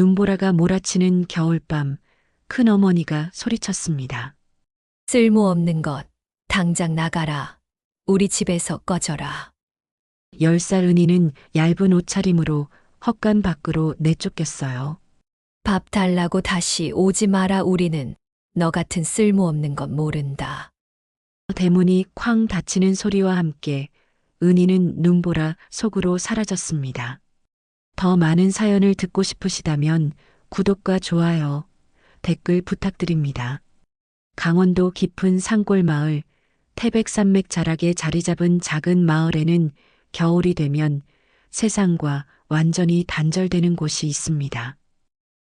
눈보라가 몰아치는 겨울밤, 큰어머니가 소리쳤습니다. 쓸모없는 것, 당장 나가라. 우리 집에서 꺼져라. 10살 은희는 얇은 옷차림으로 헛간 밖으로 내쫓겼어요. 밥 달라고 다시 오지 마라. 우리는 너 같은 쓸모없는 것 모른다. 대문이 쾅 닫히는 소리와 함께 은희는 눈보라 속으로 사라졌습니다. 더 많은 사연을 듣고 싶으시다면 구독과 좋아요, 댓글 부탁드립니다. 강원도 깊은 산골 마을, 태백산맥 자락에 자리 잡은 작은 마을에는 겨울이 되면 세상과 완전히 단절되는 곳이 있습니다.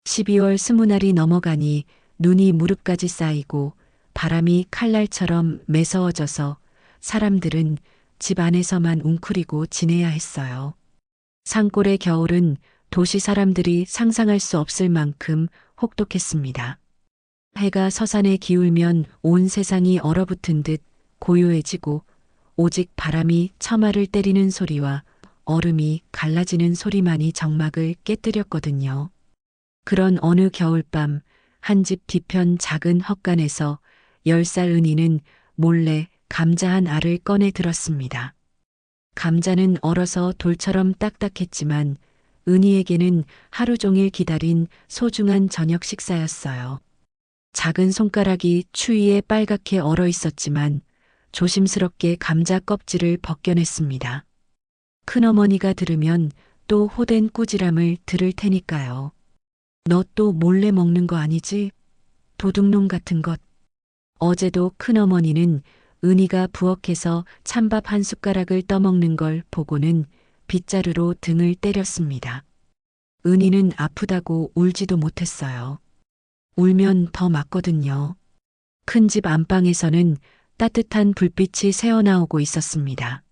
12월 스무 날이 넘어가니 눈이 무릎까지 쌓이고 바람이 칼날처럼 매서워져서 사람들은 집 안에서만 웅크리고 지내야 했어요. 산골의 겨울은 도시 사람들이 상상할 수 없을 만큼 혹독했습니다. 해가 서산에 기울면 온 세상이 얼어붙은 듯 고요해지고 오직 바람이 처마를 때리는 소리와 얼음이 갈라지는 소리만이 정막을 깨뜨렸거든요. 그런 어느 겨울밤 한 집 뒤편 작은 헛간에서 10살 은희는 몰래 감자 한 알을 꺼내 들었습니다. 감자는 얼어서 돌처럼 딱딱했지만 은희에게는 하루 종일 기다린 소중한 저녁 식사였어요. 작은 손가락이 추위에 빨갛게 얼어 있었지만 조심스럽게 감자 껍질을 벗겨냈습니다. 큰어머니가 들으면 또 호된 꾸지람을 들을 테니까요. 너 또 몰래 먹는 거 아니지? 도둑놈 같은 것. 어제도 큰어머니는 은희가 부엌에서 찬밥 한 숟가락을 떠먹는 걸 보고는 빗자루로 등을 때렸습니다. 은희는 아프다고 울지도 못했어요. 울면 더 맞거든요. 큰 집 안방에서는 따뜻한 불빛이 새어나오고 있었습니다.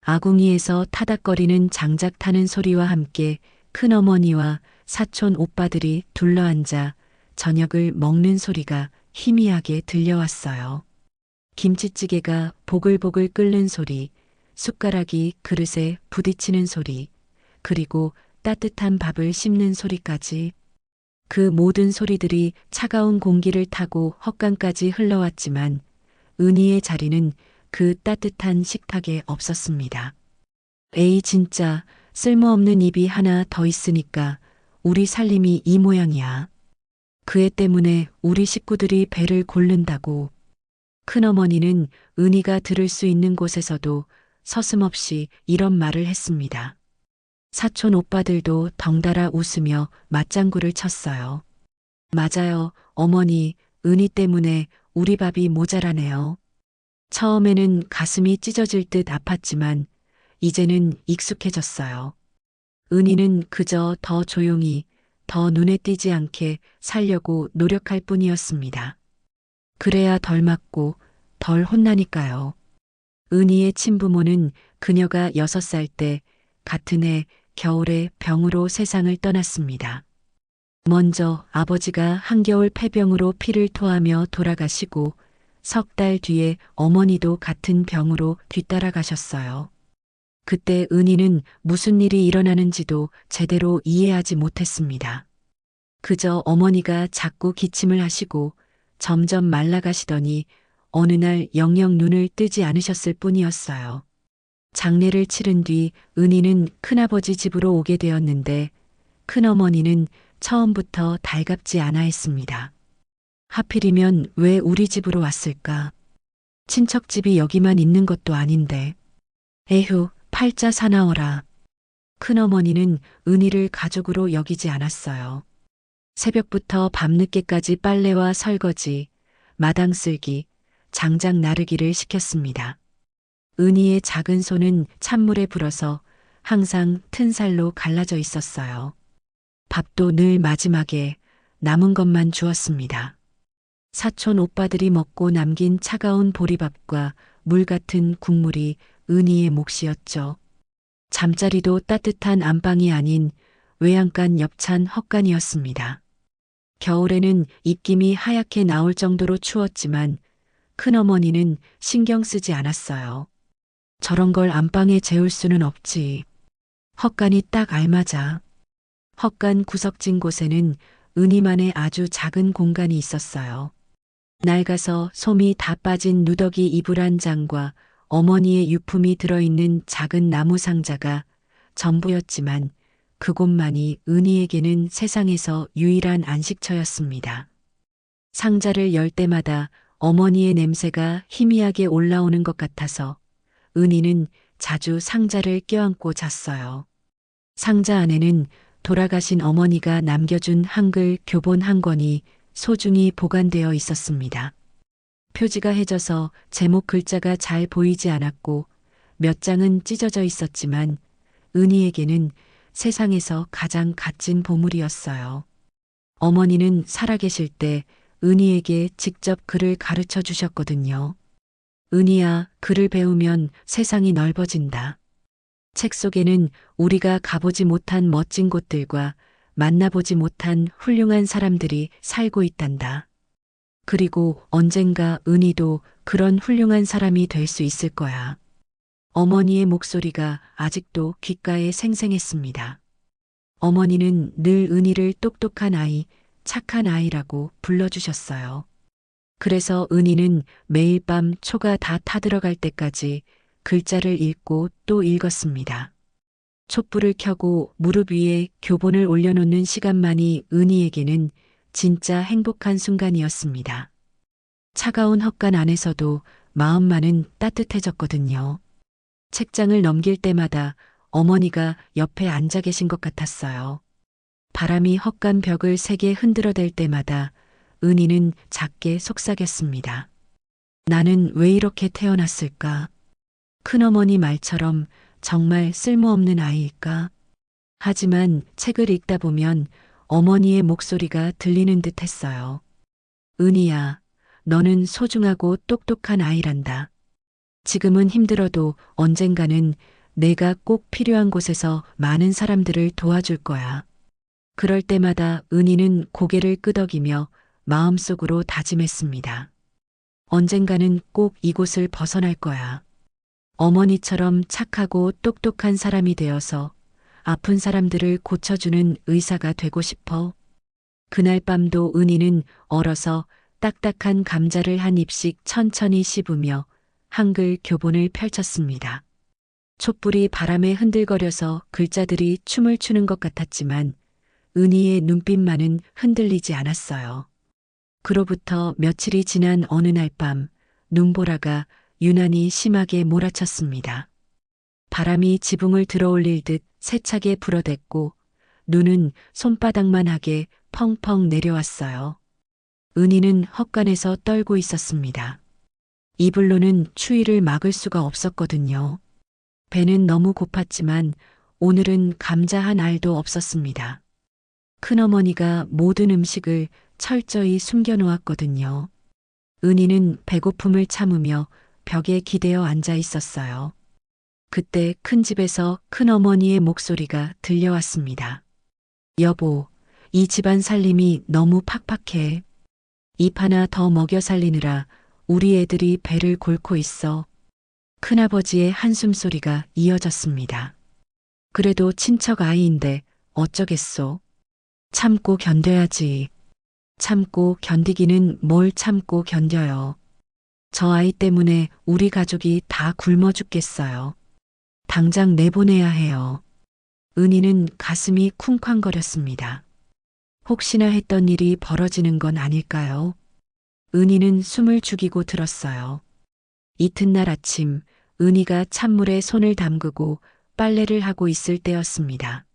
아궁이에서 타닥거리는 장작 타는 소리와 함께 큰어머니와 사촌 오빠들이 둘러앉아 저녁을 먹는 소리가 희미하게 들려왔어요. 김치찌개가 보글보글 끓는 소리, 숟가락이 그릇에 부딪히는 소리, 그리고 따뜻한 밥을 씹는 소리까지. 그 모든 소리들이 차가운 공기를 타고 헛간까지 흘러왔지만 은희의 자리는 그 따뜻한 식탁에 없었습니다. 에이 진짜 쓸모없는 입이 하나 더 있으니까 우리 살림이 이 모양이야. 그 애 때문에 우리 식구들이 배를 고른다고. 큰어머니는 은희가 들을 수 있는 곳에서도 서슴없이 이런 말을 했습니다. 사촌 오빠들도 덩달아 웃으며 맞장구를 쳤어요. 맞아요, 어머니, 은희 때문에 우리 밥이 모자라네요. 처음에는 가슴이 찢어질 듯 아팠지만 이제는 익숙해졌어요. 은희는 그저 더 조용히, 더 눈에 띄지 않게 살려고 노력할 뿐이었습니다. 그래야 덜 맞고 덜 혼나니까요. 은희의 친부모는 그녀가 6살 때 같은 해 겨울에 병으로 세상을 떠났습니다. 먼저 아버지가 한겨울 폐병으로 피를 토하며 돌아가시고 석 달 뒤에 어머니도 같은 병으로 뒤따라가셨어요. 그때 은희는 무슨 일이 일어나는지도 제대로 이해하지 못했습니다. 그저 어머니가 자꾸 기침을 하시고 점점 말라가시더니 어느 날 영영 눈을 뜨지 않으셨을 뿐이었어요. 장례를 치른 뒤 은희는 큰아버지 집으로 오게 되었는데 큰어머니는 처음부터 달갑지 않아 했습니다. 하필이면 왜 우리 집으로 왔을까? 친척집이 여기만 있는 것도 아닌데. 에휴, 팔자 사나워라. 큰어머니는 은희를 가족으로 여기지 않았어요. 새벽부터 밤늦게까지 빨래와 설거지, 마당 쓸기, 장작 나르기를 시켰습니다. 은희의 작은 손은 찬물에 불어서 항상 튼 살로 갈라져 있었어요. 밥도 늘 마지막에 남은 것만 주었습니다. 사촌 오빠들이 먹고 남긴 차가운 보리밥과 물 같은 국물이 은희의 몫이었죠. 잠자리도 따뜻한 안방이 아닌 외양간 옆찬 헛간이었습니다. 겨울에는 입김이 하얗게 나올 정도로 추웠지만 큰어머니는 신경 쓰지 않았어요. 저런 걸 안방에 재울 수는 없지. 헛간이 딱 알맞아. 헛간 구석진 곳에는 은희만의 아주 작은 공간이 있었어요. 낡아서 솜이 다 빠진 누더기 이불 한 장과 어머니의 유품이 들어있는 작은 나무 상자가 전부였지만 그곳만이 은희에게는 세상에서 유일한 안식처였습니다. 상자를 열 때마다 어머니의 냄새가 희미하게 올라오는 것 같아서 은희는 자주 상자를 껴안고 잤어요. 상자 안에는 돌아가신 어머니가 남겨준 한글 교본 한 권이 소중히 보관되어 있었습니다. 표지가 해져서 제목 글자가 잘 보이지 않았고 몇 장은 찢어져 있었지만 은희에게는 세상에서 가장 값진 보물이었어요. 어머니는 살아계실 때 은희에게 직접 글을 가르쳐 주셨거든요. 은희야, 글을 배우면 세상이 넓어진다. 책 속에는 우리가 가보지 못한 멋진 곳들과 만나보지 못한 훌륭한 사람들이 살고 있단다. 그리고 언젠가 은희도 그런 훌륭한 사람이 될 수 있을 거야. 어머니의 목소리가 아직도 귓가에 생생했습니다. 어머니는 늘 은희를 똑똑한 아이, 착한 아이라고 불러주셨어요. 그래서 은희는 매일 밤 초가 다 타들어갈 때까지 글자를 읽고 또 읽었습니다. 촛불을 켜고 무릎 위에 교본을 올려놓는 시간만이 은희에게는 진짜 행복한 순간이었습니다. 차가운 헛간 안에서도 마음만은 따뜻해졌거든요. 책장을 넘길 때마다 어머니가 옆에 앉아 계신 것 같았어요. 바람이 헛간 벽을 세게 흔들어댈 때마다 은희는 작게 속삭였습니다. 나는 왜 이렇게 태어났을까? 큰어머니 말처럼 정말 쓸모없는 아이일까? 하지만 책을 읽다 보면 어머니의 목소리가 들리는 듯 했어요. 은희야, 너는 소중하고 똑똑한 아이란다. 지금은 힘들어도 언젠가는 내가 꼭 필요한 곳에서 많은 사람들을 도와줄 거야. 그럴 때마다 은희는 고개를 끄덕이며 마음속으로 다짐했습니다. 언젠가는 꼭 이곳을 벗어날 거야. 어머니처럼 착하고 똑똑한 사람이 되어서 아픈 사람들을 고쳐주는 의사가 되고 싶어. 그날 밤도 은희는 얼어서 딱딱한 감자를 한 입씩 천천히 씹으며 한글 교본을 펼쳤습니다. 촛불이 바람에 흔들거려서 글자들이 춤을 추는 것 같았지만 은희의 눈빛만은 흔들리지 않았어요. 그로부터 며칠이 지난 어느 날 밤 눈보라가 유난히 심하게 몰아쳤습니다. 바람이 지붕을 들어올릴 듯 세차게 불어댔고 눈은 손바닥만 하게 펑펑 내려왔어요. 은희는 헛간에서 떨고 있었습니다. 이불로는 추위를 막을 수가 없었거든요. 배는 너무 고팠지만 오늘은 감자 한 알도 없었습니다. 큰어머니가 모든 음식을 철저히 숨겨놓았거든요. 은희는 배고픔을 참으며 벽에 기대어 앉아 있었어요. 그때 큰 집에서 큰어머니의 목소리가 들려왔습니다. 여보, 이 집안 살림이 너무 팍팍해. 입 하나 더 먹여 살리느라 우리 애들이 배를 골고 있어. 큰아버지의 한숨소리가 이어졌습니다. 그래도 친척 아이인데 어쩌겠소. 참고 견뎌야지. 참고 견디기는 뭘 참고 견뎌요. 저 아이 때문에 우리 가족이 다 굶어 죽겠어요. 당장 내보내야 해요. 은희는 가슴이 쿵쾅거렸습니다. 혹시나 했던 일이 벌어지는 건 아닐까요? 은희는 숨을 죽이고 들었어요. 이튿날 아침 은희가 찬물에 손을 담그고 빨래를 하고 있을 때였습니다.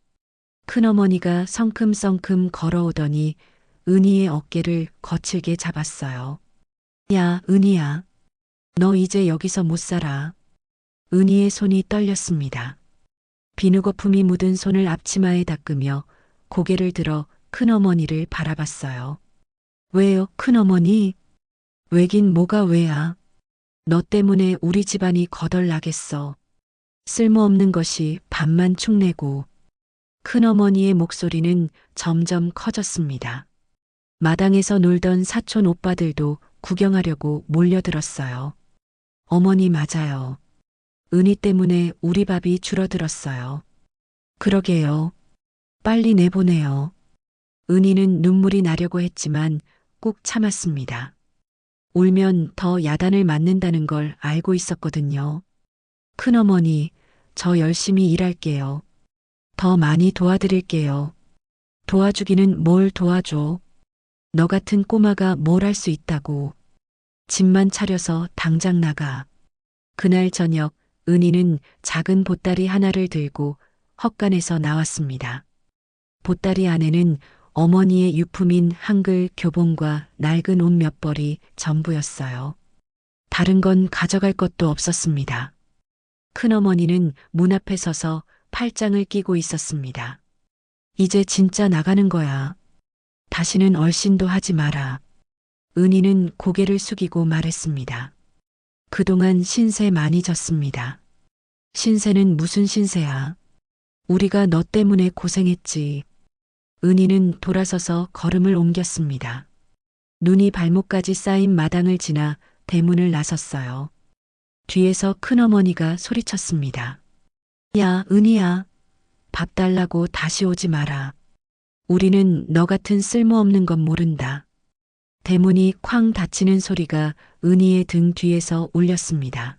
큰어머니가 성큼성큼 걸어오더니 은희의 어깨를 거칠게 잡았어요. 야, 은희야. 너 이제 여기서 못 살아. 은희의 손이 떨렸습니다. 비누거품이 묻은 손을 앞치마에 닦으며 고개를 들어 큰어머니를 바라봤어요. 왜요, 큰어머니? 왜긴 뭐가 왜야? 너 때문에 우리 집안이 거덜나겠어. 쓸모없는 것이 밥만 축내고. 큰어머니의 목소리는 점점 커졌습니다. 마당에서 놀던 사촌 오빠들도 구경하려고 몰려들었어요. 어머니 맞아요. 은희 때문에 우리 밥이 줄어들었어요. 그러게요. 빨리 내보내요. 은희는 눈물이 나려고 했지만 꾹 참았습니다. 울면 더 야단을 맞는다는 걸 알고 있었거든요. 큰어머니, 저 열심히 일할게요. 더 많이 도와드릴게요. 도와주기는 뭘 도와줘. 너 같은 꼬마가 뭘 할 수 있다고. 집만 차려서 당장 나가. 그날 저녁 은희는 작은 보따리 하나를 들고 헛간에서 나왔습니다. 보따리 안에는 어머니의 유품인 한글 교본과 낡은 옷 몇 벌이 전부였어요. 다른 건 가져갈 것도 없었습니다. 큰어머니는 문 앞에 서서 팔짱을 끼고 있었습니다. 이제 진짜 나가는 거야. 다시는 얼씬도 하지 마라. 은희는 고개를 숙이고 말했습니다. 그동안 신세 많이 졌습니다. 신세는 무슨 신세야. 우리가 너 때문에 고생했지. 은희는 돌아서서 걸음을 옮겼습니다. 눈이 발목까지 쌓인 마당을 지나 대문을 나섰어요. 뒤에서 큰어머니가 소리쳤습니다. 야, 은희야. 밥 달라고 다시 오지 마라. 우리는 너 같은 쓸모없는 건 모른다. 대문이 쾅 닫히는 소리가 은희의 등 뒤에서 울렸습니다.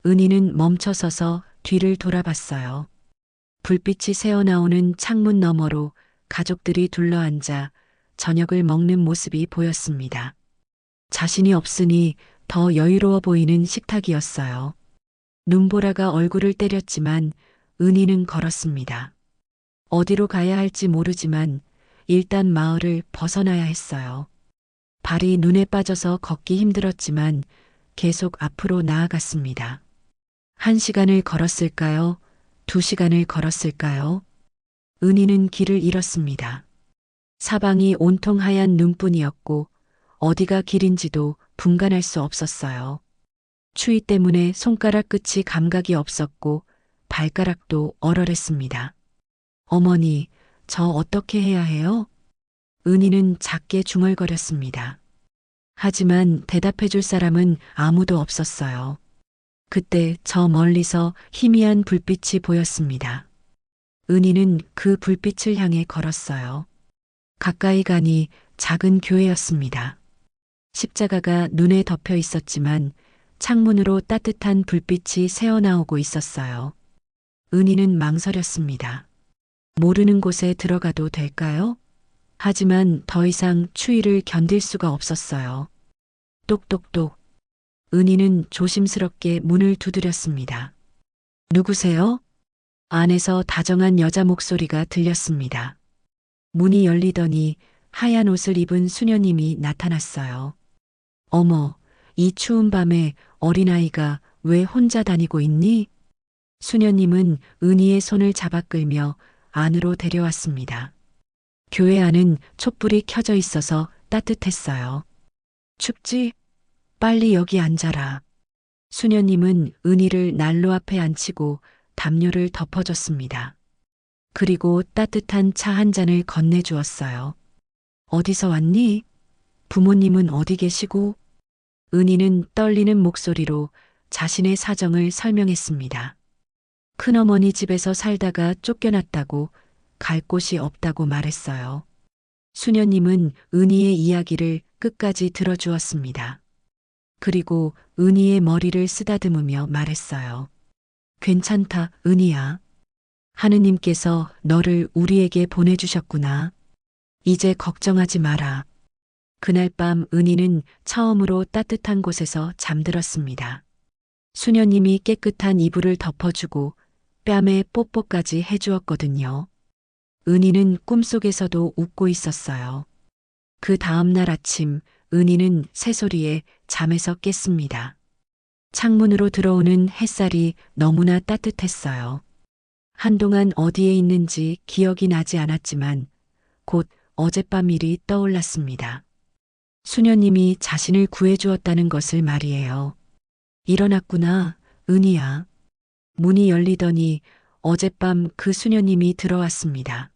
은희는 멈춰서서 뒤를 돌아봤어요. 불빛이 새어나오는 창문 너머로 가족들이 둘러앉아 저녁을 먹는 모습이 보였습니다. 자신이 없으니 더 여유로워 보이는 식탁이었어요. 눈보라가 얼굴을 때렸지만 은희는 걸었습니다. 어디로 가야 할지 모르지만 일단 마을을 벗어나야 했어요. 발이 눈에 빠져서 걷기 힘들었지만 계속 앞으로 나아갔습니다. 1시간을 걸었을까요? 2시간을 걸었을까요? 은희는 길을 잃었습니다. 사방이 온통 하얀 눈뿐이었고 어디가 길인지도 분간할 수 없었어요. 추위 때문에 손가락 끝이 감각이 없었고 발가락도 얼얼했습니다. 어머니, 저 어떻게 해야 해요? 은희는 작게 중얼거렸습니다. 하지만 대답해 줄 사람은 아무도 없었어요. 그때 저 멀리서 희미한 불빛이 보였습니다. 은희는 그 불빛을 향해 걸었어요. 가까이 가니 작은 교회였습니다. 십자가가 눈에 덮여 있었지만 창문으로 따뜻한 불빛이 새어나오고 있었어요. 은희는 망설였습니다. 모르는 곳에 들어가도 될까요? 하지만 더 이상 추위를 견딜 수가 없었어요. 똑똑똑. 은희는 조심스럽게 문을 두드렸습니다. 누구세요? 안에서 다정한 여자 목소리가 들렸습니다. 문이 열리더니 하얀 옷을 입은 수녀님이 나타났어요. 어머, 이 추운 밤에 어린아이가 왜 혼자 다니고 있니? 수녀님은 은희의 손을 잡아 끌며 안으로 데려왔습니다. 교회 안은 촛불이 켜져 있어서 따뜻했어요. 춥지? 빨리 여기 앉아라. 수녀님은 은희를 난로 앞에 앉히고 담요를 덮어줬습니다. 그리고 따뜻한 차 한 잔을 건네주었어요. 어디서 왔니? 부모님은 어디 계시고? 은희는 떨리는 목소리로 자신의 사정을 설명했습니다. 큰어머니 집에서 살다가 쫓겨났다고 갈 곳이 없다고 말했어요. 수녀님은 은희의 이야기를 끝까지 들어주었습니다. 그리고 은희의 머리를 쓰다듬으며 말했어요. 괜찮다, 은희야. 하느님께서 너를 우리에게 보내주셨구나. 이제 걱정하지 마라. 그날 밤 은희는 처음으로 따뜻한 곳에서 잠들었습니다. 수녀님이 깨끗한 이불을 덮어주고 뺨에 뽀뽀까지 해주었거든요. 은희는 꿈속에서도 웃고 있었어요. 그 다음날 아침 은희는 새소리에 잠에서 깼습니다. 창문으로 들어오는 햇살이 너무나 따뜻했어요. 한동안 어디에 있는지 기억이 나지 않았지만 곧 어젯밤 일이 떠올랐습니다. 수녀님이 자신을 구해주었다는 것을 말이에요. 일어났구나, 은희야. 문이 열리더니 어젯밤 그 수녀님이 들어왔습니다.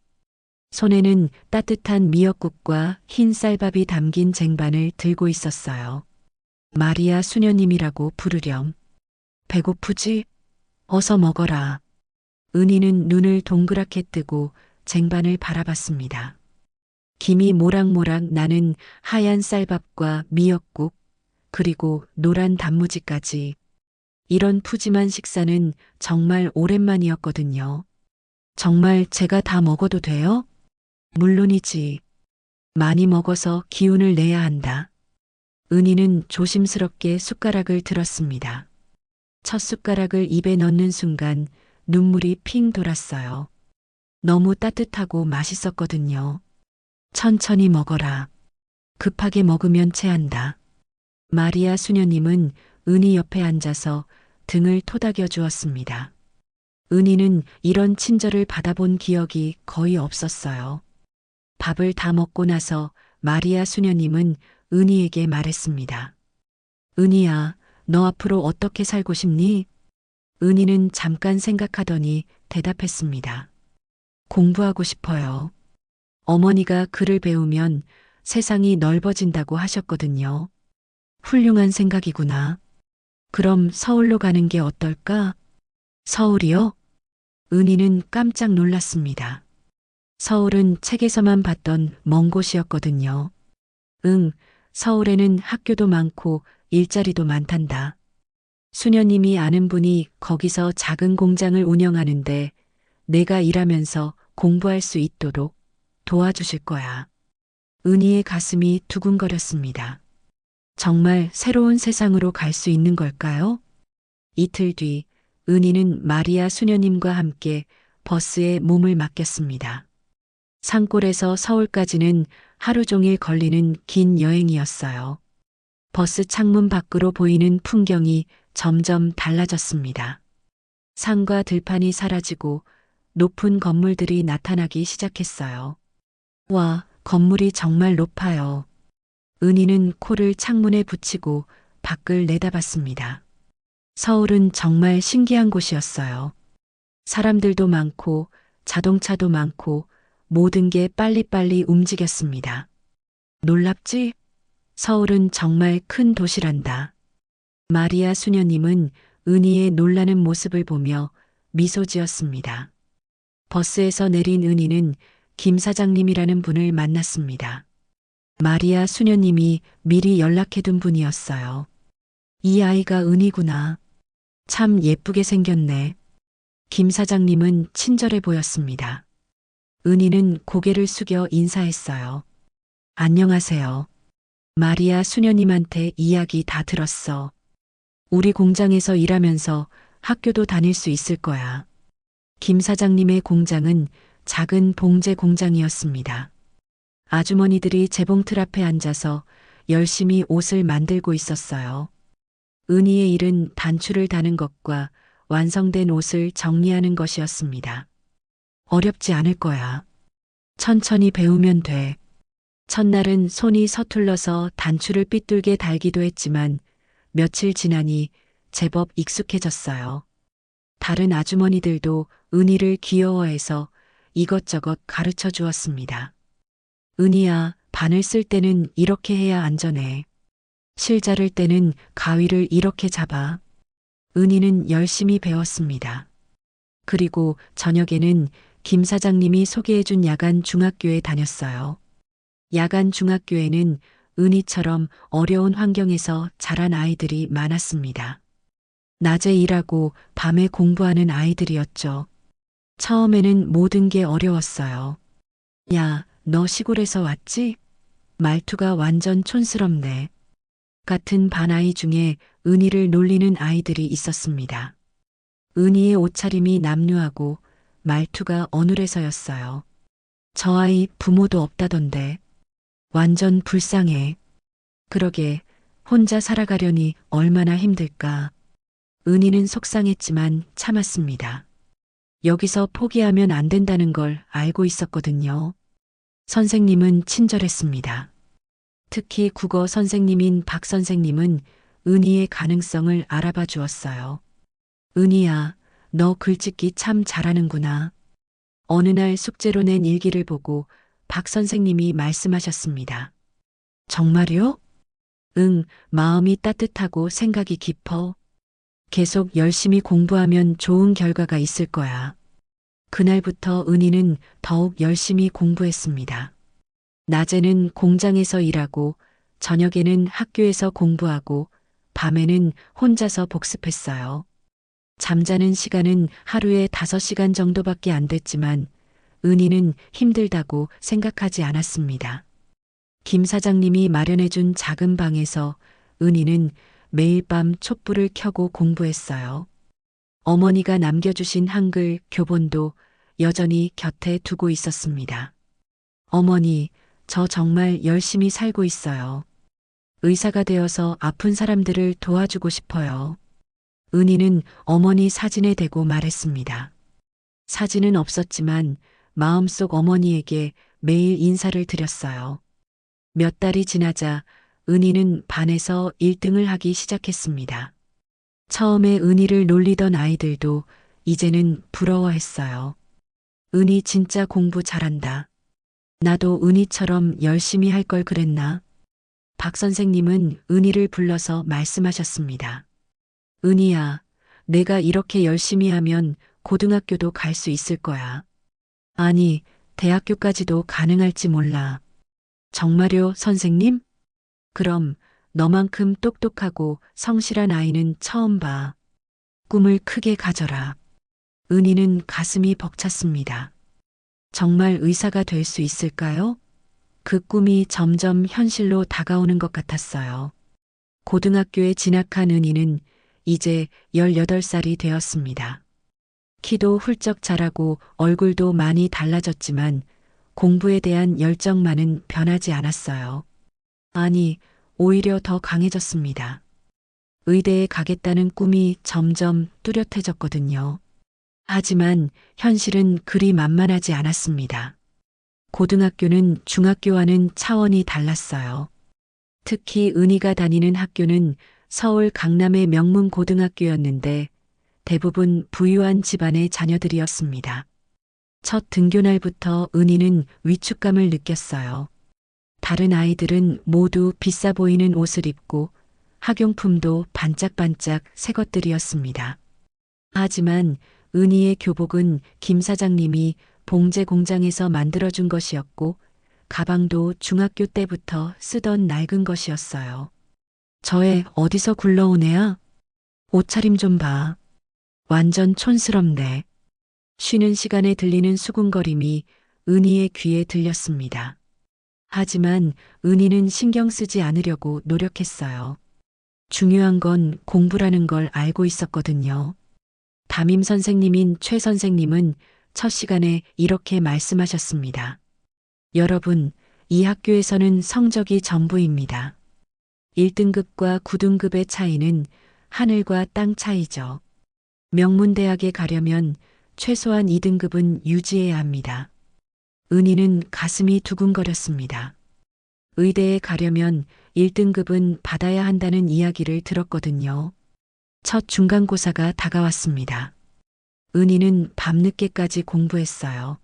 손에는 따뜻한 미역국과 흰 쌀밥이 담긴 쟁반을 들고 있었어요. 마리아 수녀님이라고 부르렴. 배고프지? 어서 먹어라. 은희는 눈을 동그랗게 뜨고 쟁반을 바라봤습니다. 김이 모락모락 나는 하얀 쌀밥과 미역국, 그리고 노란 단무지까지. 이런 푸짐한 식사는 정말 오랜만이었거든요. 정말 제가 다 먹어도 돼요? 물론이지. 많이 먹어서 기운을 내야 한다. 은희는 조심스럽게 숟가락을 들었습니다. 첫 숟가락을 입에 넣는 순간 눈물이 핑 돌았어요. 너무 따뜻하고 맛있었거든요. 천천히 먹어라. 급하게 먹으면 체한다. 마리아 수녀님은 은희 옆에 앉아서 등을 토닥여 주었습니다. 은희는 이런 친절을 받아본 기억이 거의 없었어요. 밥을 다 먹고 나서 마리아 수녀님은 은희에게 말했습니다. 은희야, 너 앞으로 어떻게 살고 싶니? 은희는 잠깐 생각하더니 대답했습니다. 공부하고 싶어요. 어머니가 글을 배우면 세상이 넓어진다고 하셨거든요. 훌륭한 생각이구나. 그럼 서울로 가는 게 어떨까? 서울이요? 은희는 깜짝 놀랐습니다. 서울은 책에서만 봤던 먼 곳이었거든요. 응, 서울에는 학교도 많고 일자리도 많단다. 수녀님이 아는 분이 거기서 작은 공장을 운영하는데 내가 일하면서 공부할 수 있도록 도와주실 거야. 은희의 가슴이 두근거렸습니다. 정말 새로운 세상으로 갈 수 있는 걸까요? 이틀 뒤 은희는 마리아 수녀님과 함께 버스에 몸을 맡겼습니다. 산골에서 서울까지는 하루 종일 걸리는 긴 여행이었어요. 버스 창문 밖으로 보이는 풍경이 점점 달라졌습니다. 산과 들판이 사라지고 높은 건물들이 나타나기 시작했어요. 와, 건물이 정말 높아요. 은희는 코를 창문에 붙이고 밖을 내다봤습니다. 서울은 정말 신기한 곳이었어요. 사람들도 많고 자동차도 많고 모든 게 빨리빨리 움직였습니다. 놀랍지? 서울은 정말 큰 도시란다. 마리아 수녀님은 은희의 놀라는 모습을 보며 미소 지었습니다. 버스에서 내린 은희는 김 사장님이라는 분을 만났습니다. 마리아 수녀님이 미리 연락해둔 분이었어요. 이 아이가 은희구나. 참 예쁘게 생겼네. 김 사장님은 친절해 보였습니다. 은희는 고개를 숙여 인사했어요. 안녕하세요. 마리아 수녀님한테 이야기 다 들었어. 우리 공장에서 일하면서 학교도 다닐 수 있을 거야. 김 사장님의 공장은 작은 봉제 공장이었습니다. 아주머니들이 재봉틀 앞에 앉아서 열심히 옷을 만들고 있었어요. 은희의 일은 단추를 다는 것과 완성된 옷을 정리하는 것이었습니다. 어렵지 않을 거야. 천천히 배우면 돼. 첫날은 손이 서툴러서 단추를 삐뚤게 달기도 했지만 며칠 지나니 제법 익숙해졌어요. 다른 아주머니들도 은희를 귀여워해서 이것저것 가르쳐 주었습니다. 은희야, 바늘 쓸 때는 이렇게 해야 안전해. 실 자를 때는 가위를 이렇게 잡아. 은희는 열심히 배웠습니다. 그리고 저녁에는 김 사장님이 소개해준 야간 중학교에 다녔어요. 야간 중학교에는 은희처럼 어려운 환경에서 자란 아이들이 많았습니다. 낮에 일하고 밤에 공부하는 아이들이었죠. 처음에는 모든 게 어려웠어요. 야, 너 시골에서 왔지? 말투가 완전 촌스럽네. 같은 반 아이 중에 은희를 놀리는 아이들이 있었습니다. 은희의 옷차림이 남루하고 말투가 어눌해서였어요. 저 아이 부모도 없다던데. 완전 불쌍해. 그러게 혼자 살아가려니 얼마나 힘들까. 은희는 속상했지만 참았습니다. 여기서 포기하면 안 된다는 걸 알고 있었거든요. 선생님은 친절했습니다. 특히 국어 선생님인 박 선생님은 은희의 가능성을 알아봐 주었어요. 은희야, 너 글짓기 참 잘하는구나. 어느 날 숙제로 낸 일기를 보고 박 선생님이 말씀하셨습니다. 정말요? 응, 마음이 따뜻하고 생각이 깊어. 계속 열심히 공부하면 좋은 결과가 있을 거야. 그날부터 은희는 더욱 열심히 공부했습니다. 낮에는 공장에서 일하고 저녁에는 학교에서 공부하고 밤에는 혼자서 복습했어요. 잠자는 시간은 하루에 5시간 정도밖에 안 됐지만 은희는 힘들다고 생각하지 않았습니다. 김 사장님이 마련해준 작은 방에서 은희는 매일 밤 촛불을 켜고 공부했어요. 어머니가 남겨주신 한글 교본도 여전히 곁에 두고 있었습니다. 어머니, 저 정말 열심히 살고 있어요. 의사가 되어서 아픈 사람들을 도와주고 싶어요. 은희는 어머니 사진에 대고 말했습니다. 사진은 없었지만 마음속 어머니에게 매일 인사를 드렸어요. 몇 달이 지나자 은희는 반에서 1등을 하기 시작했습니다. 처음에 은희를 놀리던 아이들도 이제는 부러워했어요. 은희 진짜 공부 잘한다. 나도 은희처럼 열심히 할 걸 그랬나? 박 선생님은 은희를 불러서 말씀하셨습니다. 은희야, 내가 이렇게 열심히 하면 고등학교도 갈 수 있을 거야. 아니, 대학교까지도 가능할지 몰라. 정말요, 선생님? 그럼 너만큼 똑똑하고 성실한 아이는 처음 봐. 꿈을 크게 가져라. 은희는 가슴이 벅찼습니다. 정말 의사가 될 수 있을까요? 그 꿈이 점점 현실로 다가오는 것 같았어요. 고등학교에 진학한 은희는 이제 18살이 되었습니다. 키도 훌쩍 자라고 얼굴도 많이 달라졌지만 공부에 대한 열정만은 변하지 않았어요. 아니, 오히려 더 강해졌습니다. 의대에 가겠다는 꿈이 점점 뚜렷해졌거든요. 하지만 현실은 그리 만만하지 않았습니다. 고등학교는 중학교와는 차원이 달랐어요. 특히 은희가 다니는 학교는 서울 강남의 명문 고등학교였는데 대부분 부유한 집안의 자녀들이었습니다. 첫 등교날부터 은희는 위축감을 느꼈어요. 다른 아이들은 모두 비싸 보이는 옷을 입고 학용품도 반짝반짝 새 것들이었습니다. 하지만 은희의 교복은 김 사장님이 봉제 공장에서 만들어준 것이었고 가방도 중학교 때부터 쓰던 낡은 것이었어요. 저애 어디서 굴러온 애야? 옷차림 좀 봐. 완전 촌스럽네. 쉬는 시간에 들리는 수군거림이 은희의 귀에 들렸습니다. 하지만 은희는 신경 쓰지 않으려고 노력했어요. 중요한 건 공부라는 걸 알고 있었거든요. 담임 선생님인 최 선생님은 첫 시간에 이렇게 말씀하셨습니다. 여러분, 이 학교에서는 성적이 전부입니다. 1등급과 9등급의 차이는 하늘과 땅 차이죠. 명문대학에 가려면 최소한 2등급은 유지해야 합니다. 은희는 가슴이 두근거렸습니다. 의대에 가려면 1등급은 받아야 한다는 이야기를 들었거든요. 첫 중간고사가 다가왔습니다. 은희는 밤늦게까지 공부했어요.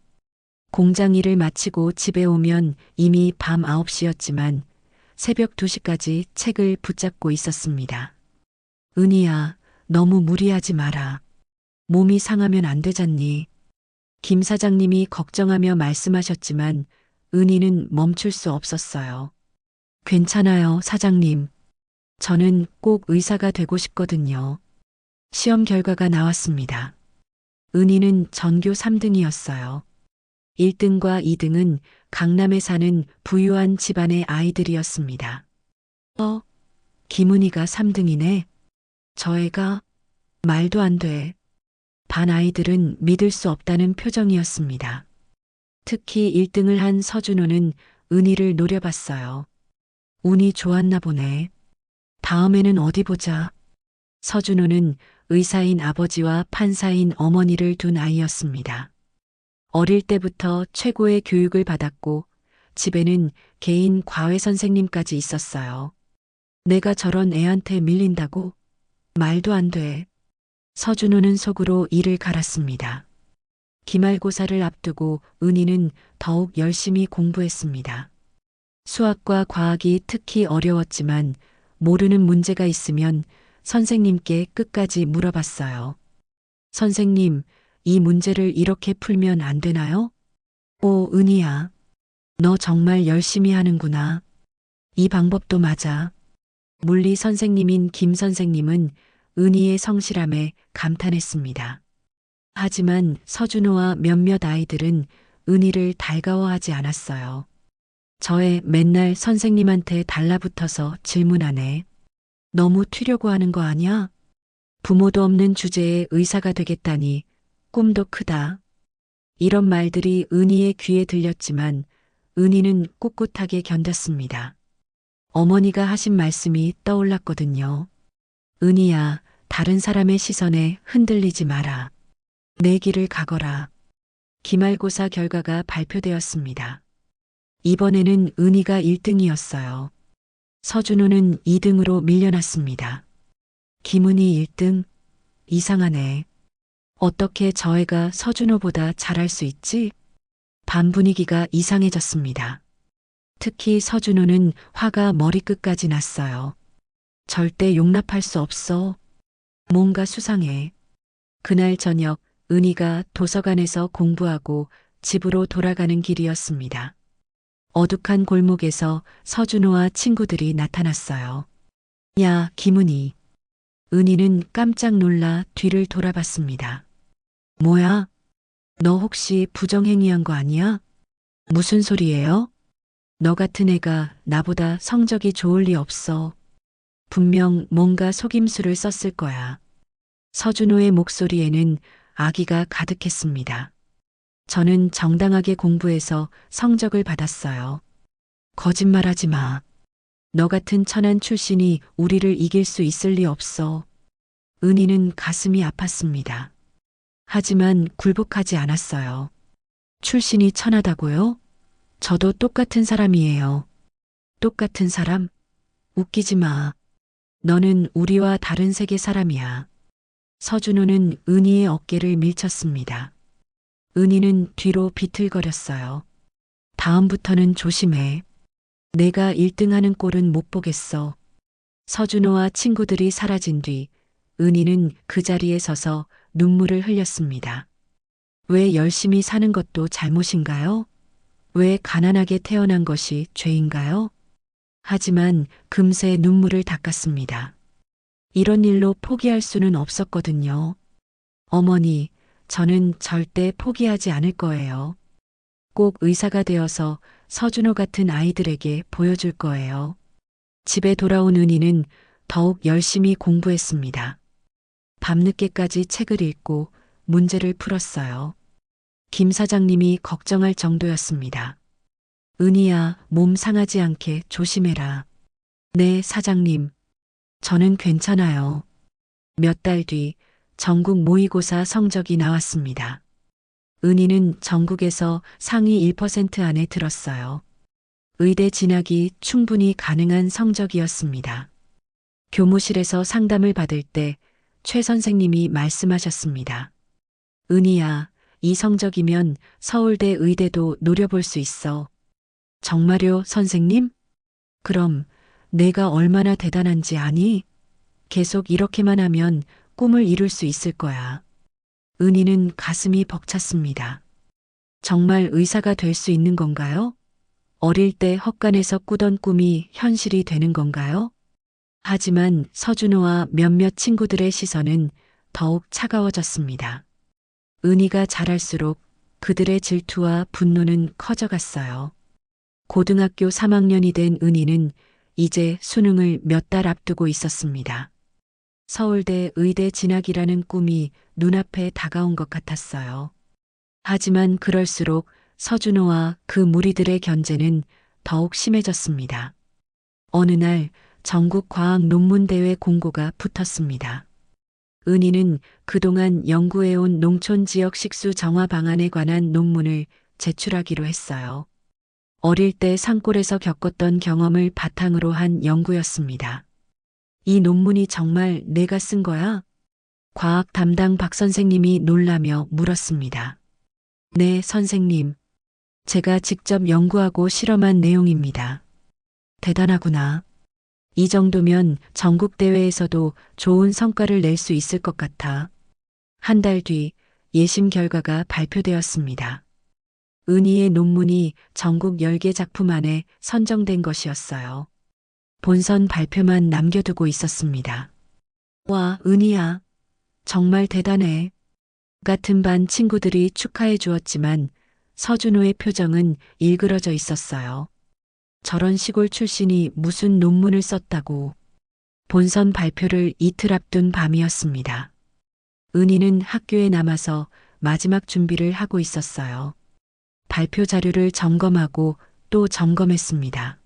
공장 일을 마치고 집에 오면 이미 밤 9시였지만 새벽 2시까지 책을 붙잡고 있었습니다. 은희야, 너무 무리하지 마라. 몸이 상하면 안 되잖니. 김 사장님이 걱정하며 말씀하셨지만 은희는 멈출 수 없었어요. 괜찮아요, 사장님. 저는 꼭 의사가 되고 싶거든요. 시험 결과가 나왔습니다. 은희는 전교 3등이었어요. 1등과 2등은 강남에 사는 부유한 집안의 아이들이었습니다. 김은희가 3등이네. 저 애가 말도 안 돼. 반 아이들은 믿을 수 없다는 표정이었습니다. 특히 1등을 한 서준호는 은희를 노려봤어요. 운이 좋았나 보네. 다음에는 어디 보자. 서준호는 의사인 아버지와 판사인 어머니를 둔 아이였습니다. 어릴 때부터 최고의 교육을 받았고 집에는 개인 과외 선생님까지 있었어요. 내가 저런 애한테 밀린다고? 말도 안 돼. 서준호는 속으로 이를 갈았습니다. 기말고사를 앞두고 은희는 더욱 열심히 공부했습니다. 수학과 과학이 특히 어려웠지만 모르는 문제가 있으면 선생님께 끝까지 물어봤어요. 선생님, 이 문제를 이렇게 풀면 안 되나요? 오, 은희야. 너 정말 열심히 하는구나. 이 방법도 맞아. 물리 선생님인 김 선생님은 은희의 성실함에 감탄했습니다. 하지만 서준호와 몇몇 아이들은 은희를 달가워하지 않았어요. 저의 맨날 선생님한테 달라붙어서 질문하네. 너무 튀려고 하는 거 아니야? 부모도 없는 주제에 의사가 되겠다니 꿈도 크다. 이런 말들이 은희의 귀에 들렸지만 은희는 꿋꿋하게 견뎠습니다. 어머니가 하신 말씀이 떠올랐거든요. 은희야, 다른 사람의 시선에 흔들리지 마라. 내 길을 가거라. 기말고사 결과가 발표되었습니다. 이번에는 은희가 1등이었어요. 서준호는 2등으로 밀려났습니다. 김은희 1등? 이상하네. 어떻게 저 애가 서준호보다 잘할 수 있지? 반 분위기가 이상해졌습니다. 특히 서준호는 화가 머리끝까지 났어요. 절대 용납할 수 없어. 뭔가 수상해. 그날 저녁 은희가 도서관에서 공부하고 집으로 돌아가는 길이었습니다. 어둑한 골목에서 서준호와 친구들이 나타났어요. 야, 김은희. 은희는 깜짝 놀라 뒤를 돌아봤습니다. 뭐야? 너 혹시 부정행위한 거 아니야? 무슨 소리예요? 너 같은 애가 나보다 성적이 좋을 리 없어. 분명 뭔가 속임수를 썼을 거야. 서준호의 목소리에는 악의가 가득했습니다. 저는 정당하게 공부해서 성적을 받았어요. 거짓말하지 마. 너 같은 천한 출신이 우리를 이길 수 있을 리 없어. 은희는 가슴이 아팠습니다. 하지만 굴복하지 않았어요. 출신이 천하다고요? 저도 똑같은 사람이에요. 똑같은 사람? 웃기지 마. 너는 우리와 다른 세계 사람이야. 서준호는 은희의 어깨를 밀쳤습니다. 은희는 뒤로 비틀거렸어요. 다음부터는 조심해. 내가 1등하는 꼴은 못 보겠어. 서준호와 친구들이 사라진 뒤 은희는 그 자리에 서서 눈물을 흘렸습니다. 왜 열심히 사는 것도 잘못인가요? 왜 가난하게 태어난 것이 죄인가요? 하지만 금세 눈물을 닦았습니다. 이런 일로 포기할 수는 없었거든요. 어머니, 저는 절대 포기하지 않을 거예요. 꼭 의사가 되어서 서준호 같은 아이들에게 보여줄 거예요. 집에 돌아온 은희는 더욱 열심히 공부했습니다. 밤늦게까지 책을 읽고 문제를 풀었어요. 김 사장님이 걱정할 정도였습니다. 은희야, 몸 상하지 않게 조심해라. 네, 사장님. 저는 괜찮아요. 몇 달 뒤 전국 모의고사 성적이 나왔습니다. 은희는 전국에서 상위 1% 안에 들었어요. 의대 진학이 충분히 가능한 성적이었습니다. 교무실에서 상담을 받을 때 최 선생님이 말씀하셨습니다. 은희야, 이 성적이면 서울대 의대도 노려볼 수 있어. 정말요, 선생님? 그럼 내가 얼마나 대단한지 아니? 계속 이렇게만 하면 꿈을 이룰 수 있을 거야. 은희는 가슴이 벅찼습니다. 정말 의사가 될 수 있는 건가요? 어릴 때 헛간에서 꾸던 꿈이 현실이 되는 건가요? 하지만 서준호와 몇몇 친구들의 시선은 더욱 차가워졌습니다. 은희가 자랄수록 그들의 질투와 분노는 커져갔어요. 고등학교 3학년이 된 은희는 이제 수능을 몇 달 앞두고 있었습니다. 서울대 의대 진학이라는 꿈이 눈앞에 다가온 것 같았어요. 하지만 그럴수록 서준호와 그 무리들의 견제는 더욱 심해졌습니다. 어느 날 전국 과학 논문 대회 공고가 붙었습니다. 은희는 그동안 연구해온 농촌 지역 식수 정화 방안에 관한 논문을 제출하기로 했어요. 어릴 때 산골에서 겪었던 경험을 바탕으로 한 연구였습니다. 이 논문이 정말 내가 쓴 거야? 과학 담당 박 선생님이 놀라며 물었습니다. 네, 선생님. 제가 직접 연구하고 실험한 내용입니다. 대단하구나. 이 정도면 전국대회에서도 좋은 성과를 낼 수 있을 것 같아. 한 달 뒤 예심 결과가 발표되었습니다. 은희의 논문이 전국 10개 작품 안에 선정된 것이었어요. 본선 발표만 남겨두고 있었습니다. 와, 은희야. 정말 대단해. 같은 반 친구들이 축하해 주었지만 서준호의 표정은 일그러져 있었어요. 저런 시골 출신이 무슨 논문을 썼다고. 본선 발표를 이틀 앞둔 밤이었습니다. 은희는 학교에 남아서 마지막 준비를 하고 있었어요. 발표 자료를 점검하고 또 점검했습니다.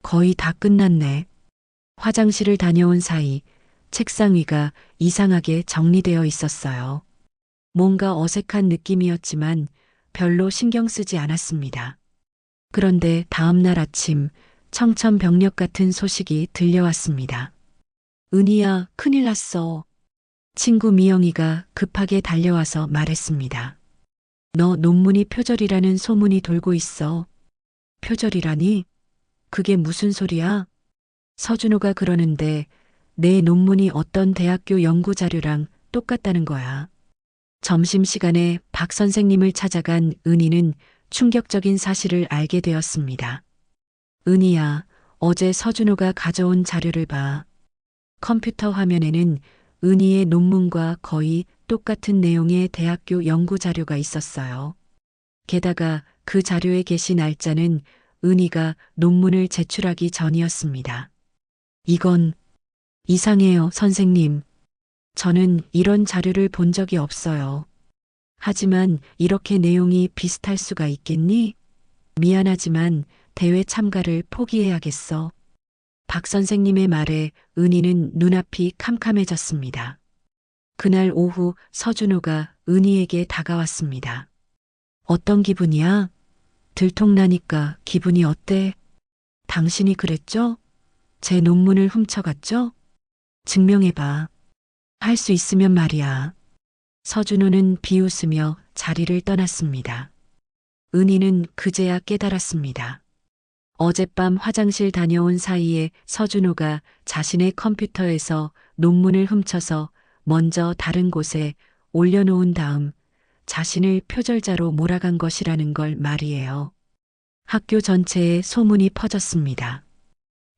거의 다 끝났네. 화장실을 다녀온 사이 책상 위가 이상하게 정리되어 있었어요. 뭔가 어색한 느낌이었지만 별로 신경 쓰지 않았습니다. 그런데 다음 날 아침 청천벽력 같은 소식이 들려왔습니다. 은희야, 큰일 났어. 친구 미영이가 급하게 달려와서 말했습니다. 너 논문이 표절이라는 소문이 돌고 있어. 표절이라니? 그게 무슨 소리야? 서준호가 그러는데 내 논문이 어떤 대학교 연구 자료랑 똑같다는 거야. 점심시간에 박 선생님을 찾아간 은희는 충격적인 사실을 알게 되었습니다. 은희야, 어제 서준호가 가져온 자료를 봐. 컴퓨터 화면에는 은희의 논문과 거의 똑같은 내용의 대학교 연구 자료가 있었어요. 게다가 그 자료에 게시 날짜는 은희가 논문을 제출하기 전이었습니다. 이건 이상해요, 선생님. 저는 이런 자료를 본 적이 없어요. 하지만 이렇게 내용이 비슷할 수가 있겠니? 미안하지만 대회 참가를 포기해야겠어. 박 선생님의 말에 은희는 눈앞이 캄캄해졌습니다. 그날 오후 서준호가 은희에게 다가왔습니다. 어떤 기분이야? 들통나니까 기분이 어때? 당신이 그랬죠? 제 논문을 훔쳐갔죠? 증명해봐. 할 수 있으면 말이야. 서준호는 비웃으며 자리를 떠났습니다. 은희는 그제야 깨달았습니다. 어젯밤 화장실 다녀온 사이에 서준호가 자신의 컴퓨터에서 논문을 훔쳐서 먼저 다른 곳에 올려놓은 다음 자신을 표절자로 몰아간 것이라는 걸 말이에요. 학교 전체에 소문이 퍼졌습니다.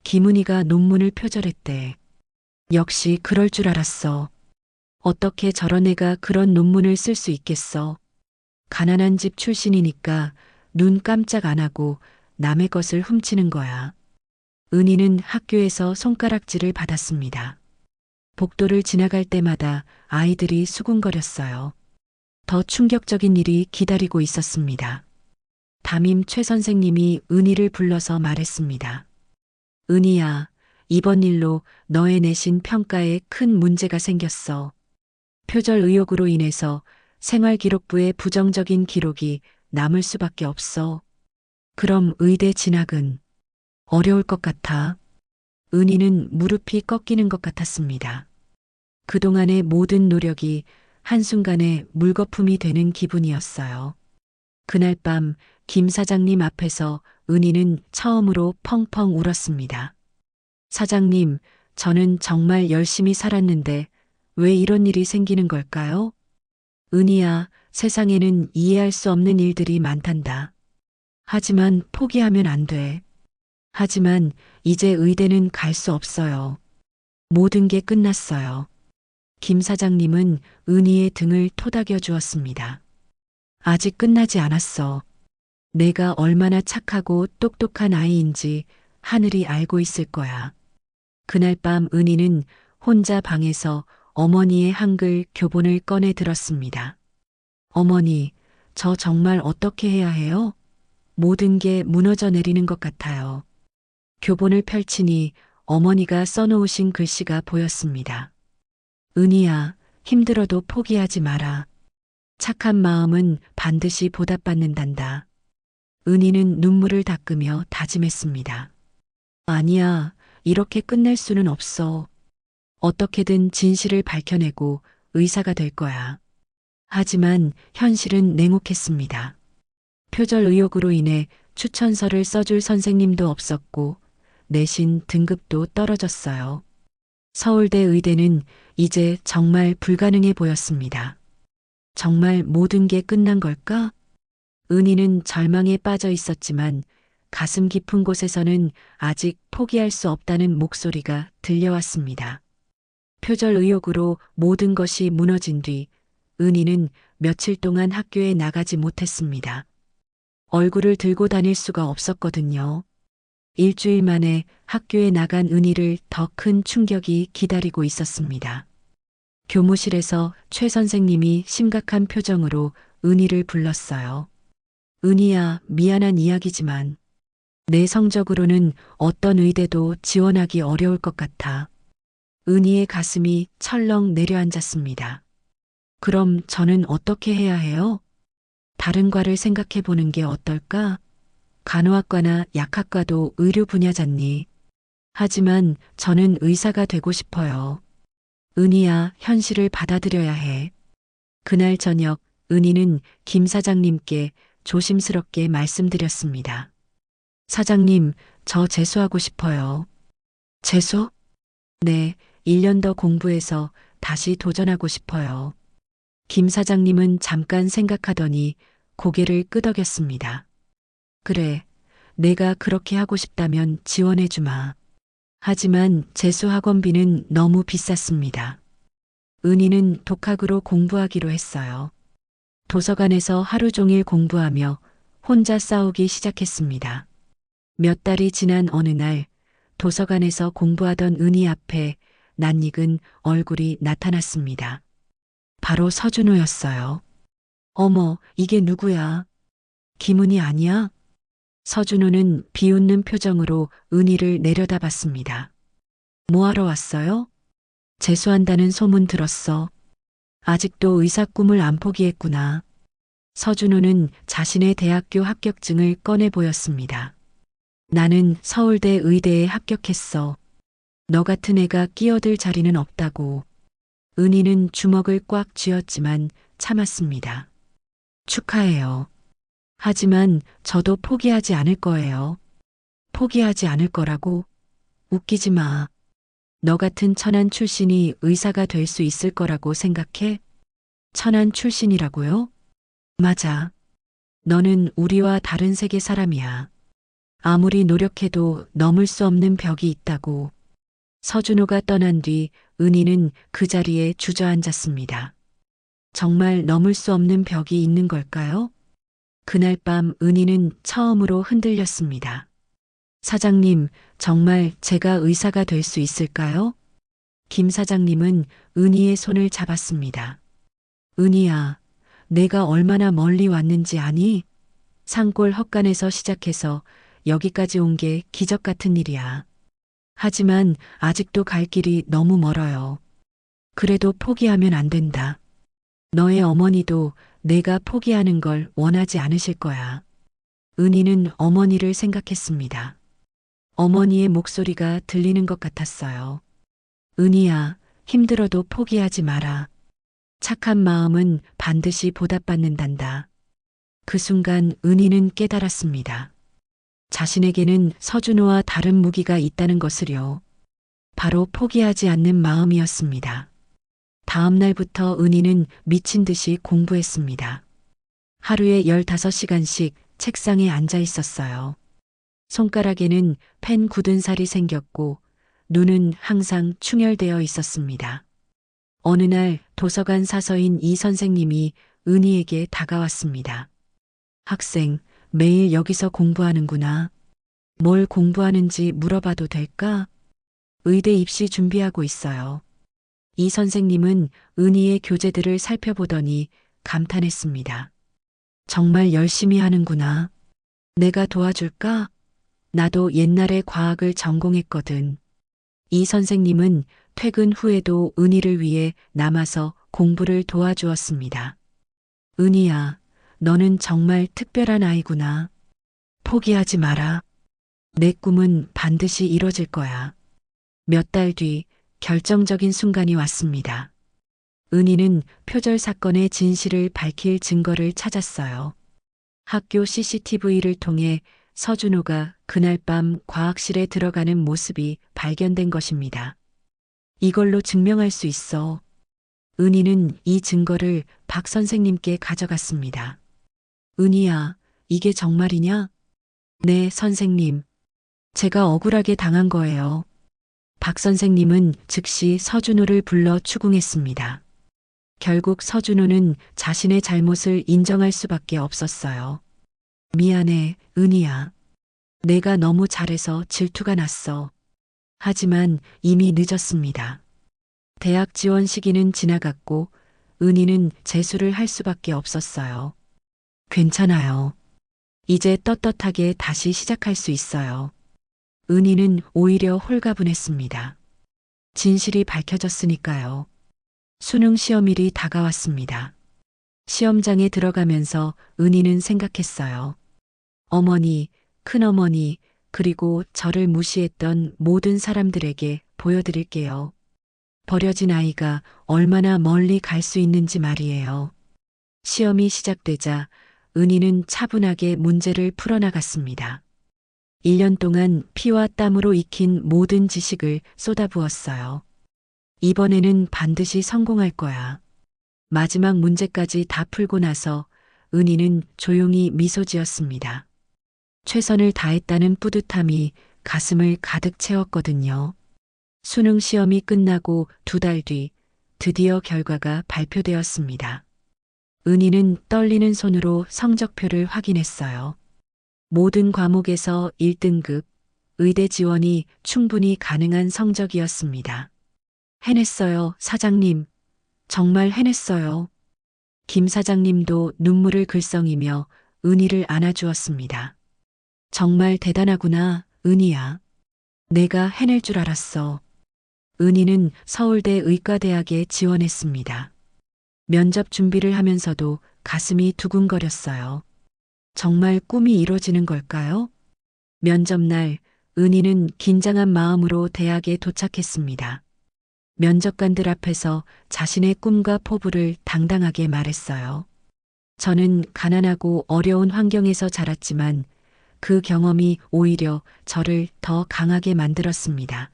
김은희가 논문을 표절했대. 역시 그럴 줄 알았어. 어떻게 저런 애가 그런 논문을 쓸 수 있겠어. 가난한 집 출신이니까 눈 깜짝 안 하고 남의 것을 훔치는 거야. 은희는 학교에서 손가락질을 받았습니다. 복도를 지나갈 때마다 아이들이 수군거렸어요. 더 충격적인 일이 기다리고 있었습니다. 담임 최 선생님이 은희를 불러서 말했습니다. 은희야, 이번 일로 너의 내신 평가에 큰 문제가 생겼어. 표절 의혹으로 인해서 생활기록부에 부정적인 기록이 남을 수밖에 없어. 그럼 의대 진학은 어려울 것 같아. 은희는 무릎이 꺾이는 것 같았습니다. 그동안의 모든 노력이 한순간에 물거품이 되는 기분이었어요. 그날 밤 김 사장님 앞에서 은희는 처음으로 펑펑 울었습니다. 사장님, 저는 정말 열심히 살았는데 왜 이런 일이 생기는 걸까요? 은희야, 세상에는 이해할 수 없는 일들이 많단다. 하지만 포기하면 안 돼. 하지만 이제 의대는 갈 수 없어요. 모든 게 끝났어요. 김 사장님은 은희의 등을 토닥여 주었습니다. 아직 끝나지 않았어. 내가 얼마나 착하고 똑똑한 아이인지 하늘이 알고 있을 거야. 그날 밤 은희는 혼자 방에서 어머니의 한글 교본을 꺼내 들었습니다. 어머니, 저 정말 어떻게 해야 해요? 모든 게 무너져 내리는 것 같아요. 교본을 펼치니 어머니가 써놓으신 글씨가 보였습니다. 은희야, 힘들어도 포기하지 마라. 착한 마음은 반드시 보답받는단다. 은희는 눈물을 닦으며 다짐했습니다. 아니야, 이렇게 끝낼 수는 없어. 어떻게든 진실을 밝혀내고 의사가 될 거야. 하지만 현실은 냉혹했습니다. 표절 의혹으로 인해 추천서를 써줄 선생님도 없었고 내신 등급도 떨어졌어요. 서울대 의대는 이제 정말 불가능해 보였습니다. 정말 모든 게 끝난 걸까? 은희는 절망에 빠져 있었지만 가슴 깊은 곳에서는 아직 포기할 수 없다는 목소리가 들려왔습니다. 표절 의혹으로 모든 것이 무너진 뒤 은희는 며칠 동안 학교에 나가지 못했습니다. 얼굴을 들고 다닐 수가 없었거든요. 일주일 만에 학교에 나간 은희를 더 큰 충격이 기다리고 있었습니다. 교무실에서 최 선생님이 심각한 표정으로 은희를 불렀어요. 은희야, 미안한 이야기지만 내 성적으로는 어떤 의대도 지원하기 어려울 것 같아. 은희의 가슴이 철렁 내려앉았습니다. 그럼 저는 어떻게 해야 해요? 다른 과를 생각해 보는 게 어떨까? 간호학과나 약학과도 의료 분야잖니. 하지만 저는 의사가 되고 싶어요. 은희야, 현실을 받아들여야 해. 그날 저녁 은희는 김 사장님께 조심스럽게 말씀드렸습니다. 사장님, 저 재수하고 싶어요. 재수? 네, 1년 더 공부해서 다시 도전하고 싶어요. 김 사장님은 잠깐 생각하더니 고개를 끄덕였습니다. 그래, 내가 그렇게 하고 싶다면 지원해 주마. 하지만 재수 학원비는 너무 비쌌습니다. 은희는 독학으로 공부하기로 했어요. 도서관에서 하루 종일 공부하며 혼자 싸우기 시작했습니다. 몇 달이 지난 어느 날 도서관에서 공부하던 은희 앞에 낯익은 얼굴이 나타났습니다. 바로 서준호였어요. 어머, 이게 누구야? 김은희 아니야? 서준호는 비웃는 표정으로 은희를 내려다봤습니다. 뭐하러 왔어요? 재수한다는 소문 들었어. 아직도 의사 꿈을 안 포기했구나. 서준호는 자신의 대학교 합격증을 꺼내 보였습니다. 나는 서울대 의대에 합격했어. 너 같은 애가 끼어들 자리는 없다고. 은희는 주먹을 꽉 쥐었지만 참았습니다. 축하해요. 하지만 저도 포기하지 않을 거예요. 포기하지 않을 거라고? 웃기지 마. 너 같은 천안 출신이 의사가 될 수 있을 거라고 생각해? 천안 출신이라고요? 맞아. 너는 우리와 다른 세계 사람이야. 아무리 노력해도 넘을 수 없는 벽이 있다고. 서준호가 떠난 뒤 은희는 그 자리에 주저앉았습니다. 정말 넘을 수 없는 벽이 있는 걸까요? 그날 밤 은희는 처음으로 흔들렸습니다. 사장님, 정말 제가 의사가 될 수 있을까요? 김 사장님은 은희의 손을 잡았습니다. 은희야, 내가 얼마나 멀리 왔는지 아니? 산골 헛간에서 시작해서 여기까지 온 게 기적 같은 일이야. 하지만 아직도 갈 길이 너무 멀어요. 그래도 포기하면 안 된다. 너의 어머니도 내가 포기하는 걸 원하지 않으실 거야. 은희는 어머니를 생각했습니다. 어머니의 목소리가 들리는 것 같았어요. 은희야, 힘들어도 포기하지 마라. 착한 마음은 반드시 보답받는단다. 그 순간 은희는 깨달았습니다. 자신에게는 서준호와 다른 무기가 있다는 것을요. 바로 포기하지 않는 마음이었습니다. 다음 날부터 은희는 미친 듯이 공부했습니다. 하루에 15시간씩 책상에 앉아 있었어요. 손가락에는 펜 굳은 살이 생겼고 눈은 항상 충혈되어 있었습니다. 어느 날 도서관 사서인 이 선생님이 은희에게 다가왔습니다. 학생, 매일 여기서 공부하는구나. 뭘 공부하는지 물어봐도 될까? 의대 입시 준비하고 있어요. 이 선생님은 은희의 교재들을 살펴보더니 감탄했습니다. 정말 열심히 하는구나. 내가 도와줄까? 나도 옛날에 과학을 전공했거든. 이 선생님은 퇴근 후에도 은희를 위해 남아서 공부를 도와주었습니다. 은희야, 너는 정말 특별한 아이구나. 포기하지 마라. 내 꿈은 반드시 이뤄질 거야. 몇 달 뒤 결정적인 순간이 왔습니다. 은희는 표절 사건의 진실을 밝힐 증거를 찾았어요. 학교 CCTV를 통해 서준호가 그날 밤 과학실에 들어가는 모습이 발견된 것입니다. 이걸로 증명할 수 있어. 은희는 이 증거를 박 선생님께 가져갔습니다. 은희야, 이게 정말이냐? 네, 선생님. 제가 억울하게 당한 거예요. 박 선생님은 즉시 서준호를 불러 추궁했습니다. 결국 서준호는 자신의 잘못을 인정할 수밖에 없었어요. 미안해, 은희야. 내가 너무 잘해서 질투가 났어. 하지만 이미 늦었습니다. 대학 지원 시기는 지나갔고 은희는 재수를 할 수밖에 없었어요. 괜찮아요. 이제 떳떳하게 다시 시작할 수 있어요. 은희는 오히려 홀가분했습니다. 진실이 밝혀졌으니까요. 수능 시험일이 다가왔습니다. 시험장에 들어가면서 은희는 생각했어요. 어머니, 큰어머니, 그리고 저를 무시했던 모든 사람들에게 보여드릴게요. 버려진 아이가 얼마나 멀리 갈 수 있는지 말이에요. 시험이 시작되자 은희는 차분하게 문제를 풀어나갔습니다. 1년 동안 피와 땀으로 익힌 모든 지식을 쏟아부었어요. 이번에는 반드시 성공할 거야. 마지막 문제까지 다 풀고 나서 은희는 조용히 미소 지었습니다. 최선을 다했다는 뿌듯함이 가슴을 가득 채웠거든요. 수능 시험이 끝나고 2달 뒤 드디어 결과가 발표되었습니다. 은희는 떨리는 손으로 성적표를 확인했어요. 모든 과목에서 1등급, 의대 지원이 충분히 가능한 성적이었습니다. 해냈어요, 사장님. 정말 해냈어요. 김 사장님도 눈물을 글썽이며 은희를 안아주었습니다. 정말 대단하구나, 은희야. 내가 해낼 줄 알았어. 은희는 서울대 의과대학에 지원했습니다. 면접 준비를 하면서도 가슴이 두근거렸어요. 정말 꿈이 이루어지는 걸까요? 면접날 은희는 긴장한 마음으로 대학에 도착했습니다. 면접관들 앞에서 자신의 꿈과 포부를 당당하게 말했어요. 저는 가난하고 어려운 환경에서 자랐지만 그 경험이 오히려 저를 더 강하게 만들었습니다.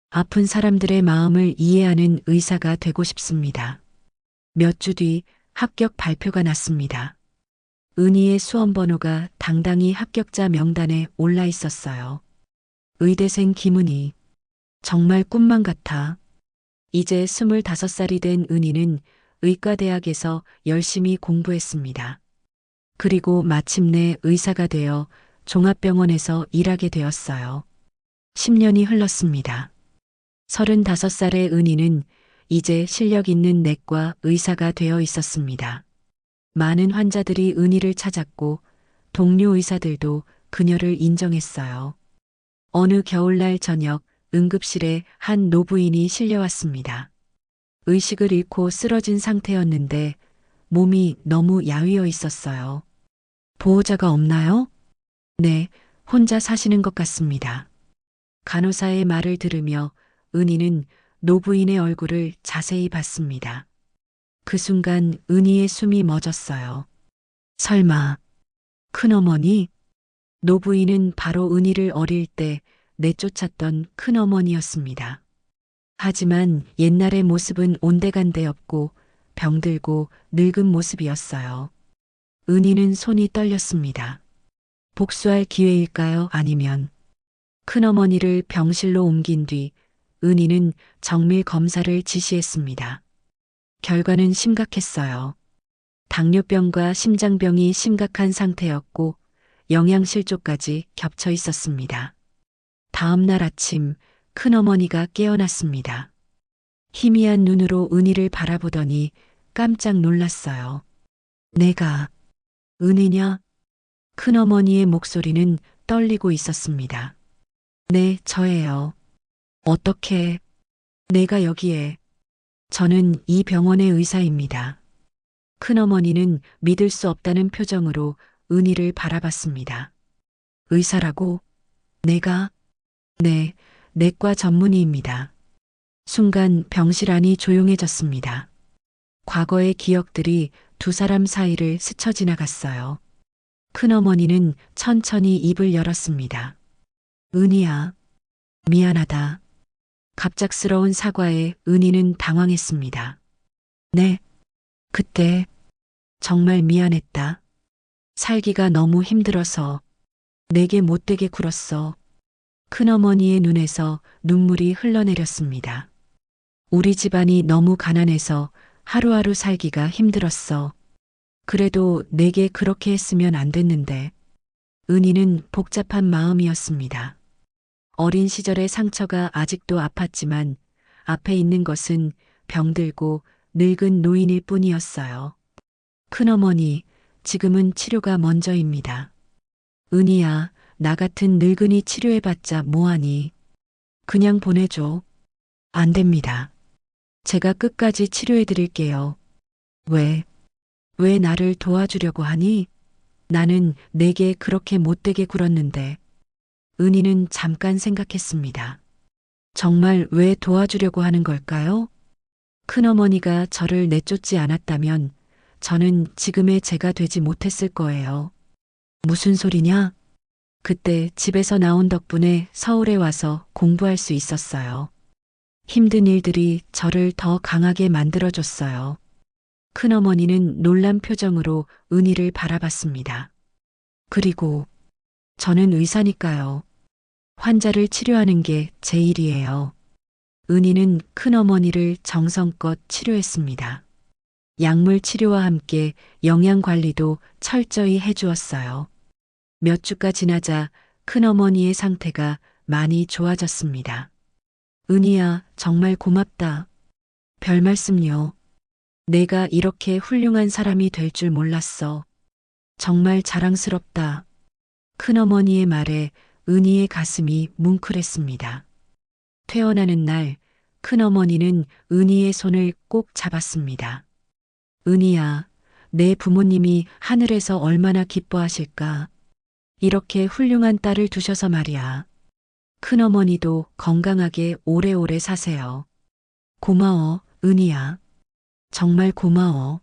아픈 사람들의 마음을 이해하는 의사가 되고 싶습니다. 몇 주 뒤 합격 발표가 났습니다. 은희의 수험 번호가 당당히 합격자 명단에 올라 있었어요. 의대생 김은희. 정말 꿈만 같아. 이제 25살이 된 은희는 의과대학에서 열심히 공부했습니다. 그리고 마침내 의사가 되어 종합병원에서 일하게 되었어요. 10년이 흘렀습니다. 35살의 은희는 이제 실력 있는 내과 의사가 되어 있었습니다. 많은 환자들이 은희를 찾았고 동료 의사들도 그녀를 인정했어요. 어느 겨울날 저녁 응급실에 한 노부인이 실려왔습니다. 의식을 잃고 쓰러진 상태였는데 몸이 너무 야위어 있었어요. 보호자가 없나요? 네, 혼자 사시는 것 같습니다. 간호사의 말을 들으며 은희는 노부인의 얼굴을 자세히 봤습니다. 그 순간 은희의 숨이 멎었어요. 설마, 큰어머니? 노부인은 바로 은희를 어릴 때 내쫓았던 큰어머니였습니다. 하지만 옛날의 모습은 온데간데 없고 병들고 늙은 모습이었어요. 은희는 손이 떨렸습니다. 복수할 기회일까요? 아니면 큰어머니를 병실로 옮긴 뒤 은희는 정밀 검사를 지시했습니다. 결과는 심각했어요. 당뇨병과 심장병이 심각한 상태였고 영양실조까지 겹쳐 있었습니다. 다음 날 아침 큰어머니가 깨어났습니다. 희미한 눈으로 은희를 바라보더니 깜짝 놀랐어요. 내가 은희냐? 큰어머니의 목소리는 떨리고 있었습니다. 네, 저예요. 어떻게? 내가 여기에. 저는 이 병원의 의사입니다. 큰어머니는 믿을 수 없다는 표정으로 은희를 바라봤습니다. 의사라고? 내가? 네, 내과 전문의입니다. 순간 병실 안이 조용해졌습니다. 과거의 기억들이 두 사람 사이를 스쳐 지나갔어요. 큰어머니는 천천히 입을 열었습니다. 은희야, 미안하다. 갑작스러운 사과에 은희는 당황했습니다. 네. 그때 정말 미안했다. 살기가 너무 힘들어서 내게 못되게 굴었어. 큰어머니의 눈에서 눈물이 흘러내렸습니다. 우리 집안이 너무 가난해서 하루하루 살기가 힘들었어. 그래도 내게 그렇게 했으면 안 됐는데. 은희는 복잡한 마음이었습니다. 어린 시절의 상처가 아직도 아팠지만 앞에 있는 것은 병들고 늙은 노인일 뿐이었어요. 큰어머니, 지금은 치료가 먼저입니다. 은희야, 나 같은 늙은이 치료해봤자 뭐하니? 그냥 보내줘. 안 됩니다. 제가 끝까지 치료해드릴게요. 왜 나를 도와주려고 하니? 나는 내게 그렇게 못되게 굴었는데. 은희는 잠깐 생각했습니다. 정말 왜 도와주려고 하는 걸까요? 큰어머니가 저를 내쫓지 않았다면 저는 지금의 제가 되지 못했을 거예요. 무슨 소리냐? 그때 집에서 나온 덕분에 서울에 와서 공부할 수 있었어요. 힘든 일들이 저를 더 강하게 만들어줬어요. 큰어머니는 놀란 표정으로 은희를 바라봤습니다. 그리고 저는 의사니까요. 환자를 치료하는 게 제 일이에요. 은희는 큰어머니를 정성껏 치료했습니다. 약물 치료와 함께 영양 관리도 철저히 해주었어요. 몇 주가 지나자 큰어머니의 상태가 많이 좋아졌습니다. 은희야, 정말 고맙다. 별 말씀요. 내가 이렇게 훌륭한 사람이 될 줄 몰랐어. 정말 자랑스럽다. 큰어머니의 말에 은희의 가슴이 뭉클했습니다. 퇴원하는 날, 큰어머니는 은희의 손을 꼭 잡았습니다. 은희야, 내 부모님이 하늘에서 얼마나 기뻐하실까. 이렇게 훌륭한 딸을 두셔서 말이야. 큰어머니도 건강하게 오래오래 사세요. 고마워, 은희야. 정말 고마워.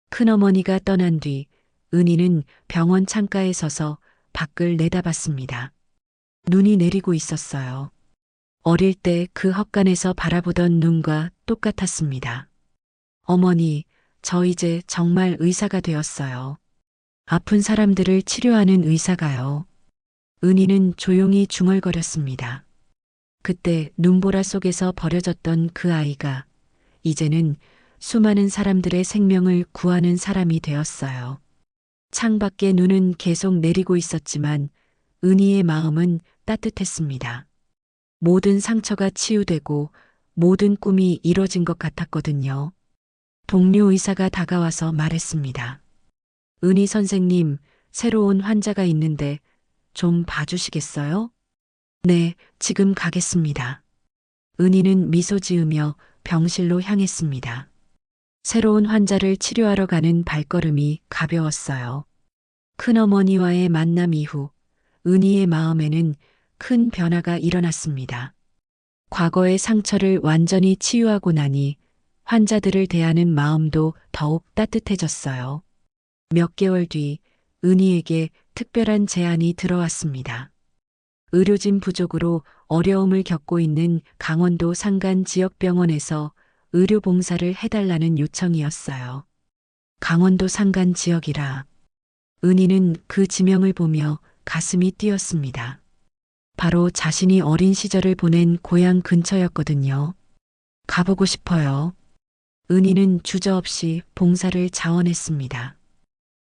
큰어머니가 떠난 뒤 은희는 병원 창가에 서서 밖을 내다봤습니다. 눈이 내리고 있었어요. 어릴 때 그 헛간에서 바라보던 눈과 똑같았습니다. 어머니, 저 이제 정말 의사가 되었어요. 아픈 사람들을 치료하는 의사가요. 은희는 조용히 중얼거렸습니다. 그때 눈보라 속에서 버려졌던 그 아이가 이제는 수많은 사람들의 생명을 구하는 사람이 되었어요. 창밖에 눈은 계속 내리고 있었지만 은희의 마음은 따뜻했습니다. 모든 상처가 치유되고 모든 꿈이 이뤄진 것 같았거든요. 동료 의사가 다가와서 말했습니다. 은희 선생님, 새로운 환자가 있는데 좀 봐주시겠어요? 네, 지금 가겠습니다. 은희는 미소 지으며 병실로 향했습니다. 새로운 환자를 치료하러 가는 발걸음이 가벼웠어요. 큰어머니와의 만남 이후 은희의 마음에는 큰 변화가 일어났습니다. 과거의 상처를 완전히 치유하고 나니 환자들을 대하는 마음도 더욱 따뜻해졌어요. 몇 개월 뒤 은희에게 특별한 제안이 들어왔습니다. 의료진 부족으로 어려움을 겪고 있는 강원도 산간 지역병원에서 의료 봉사를 해달라는 요청이었어요. 강원도 산간 지역이라. 은희는 그 지명을 보며 가슴이 뛰었습니다. 바로 자신이 어린 시절을 보낸 고향 근처였거든요. 가보고 싶어요. 은희는 주저없이 봉사를 자원했습니다.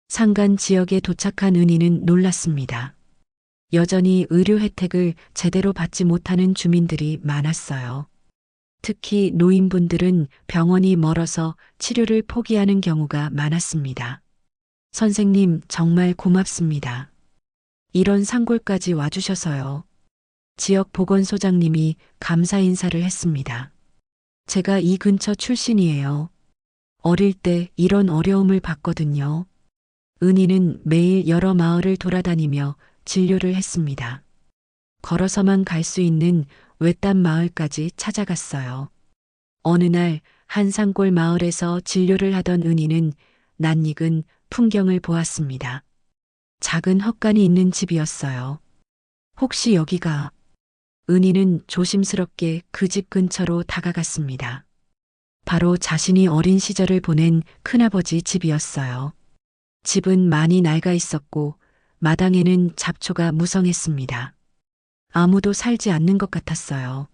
산간 지역에 도착한 은희는 놀랐습니다. 여전히 의료 혜택을 제대로 받지 못하는 주민들이 많았어요. 특히 노인분들은 병원이 멀어서 치료를 포기하는 경우가 많았습니다. 선생님, 정말 고맙습니다. 이런 산골까지 와주셔서요. 지역 보건소장님이 감사 인사를 했습니다. 제가 이 근처 출신이에요. 어릴 때 이런 어려움을 봤거든요. 은희는 매일 여러 마을을 돌아다니며 진료를 했습니다. 걸어서만 갈 수 있는 외딴 마을까지 찾아갔어요. 어느 날 한 산골 마을에서 진료를 하던 은희는 낯익은 풍경을 보았습니다. 작은 헛간이 있는 집이었어요. 혹시 여기가? 은희는 조심스럽게 그 집 근처로 다가갔습니다. 바로 자신이 어린 시절을 보낸 큰아버지 집이었어요. 집은 많이 낡아 있었고 마당에는 잡초가 무성했습니다. 아무도 살지 않는 것 같았어요.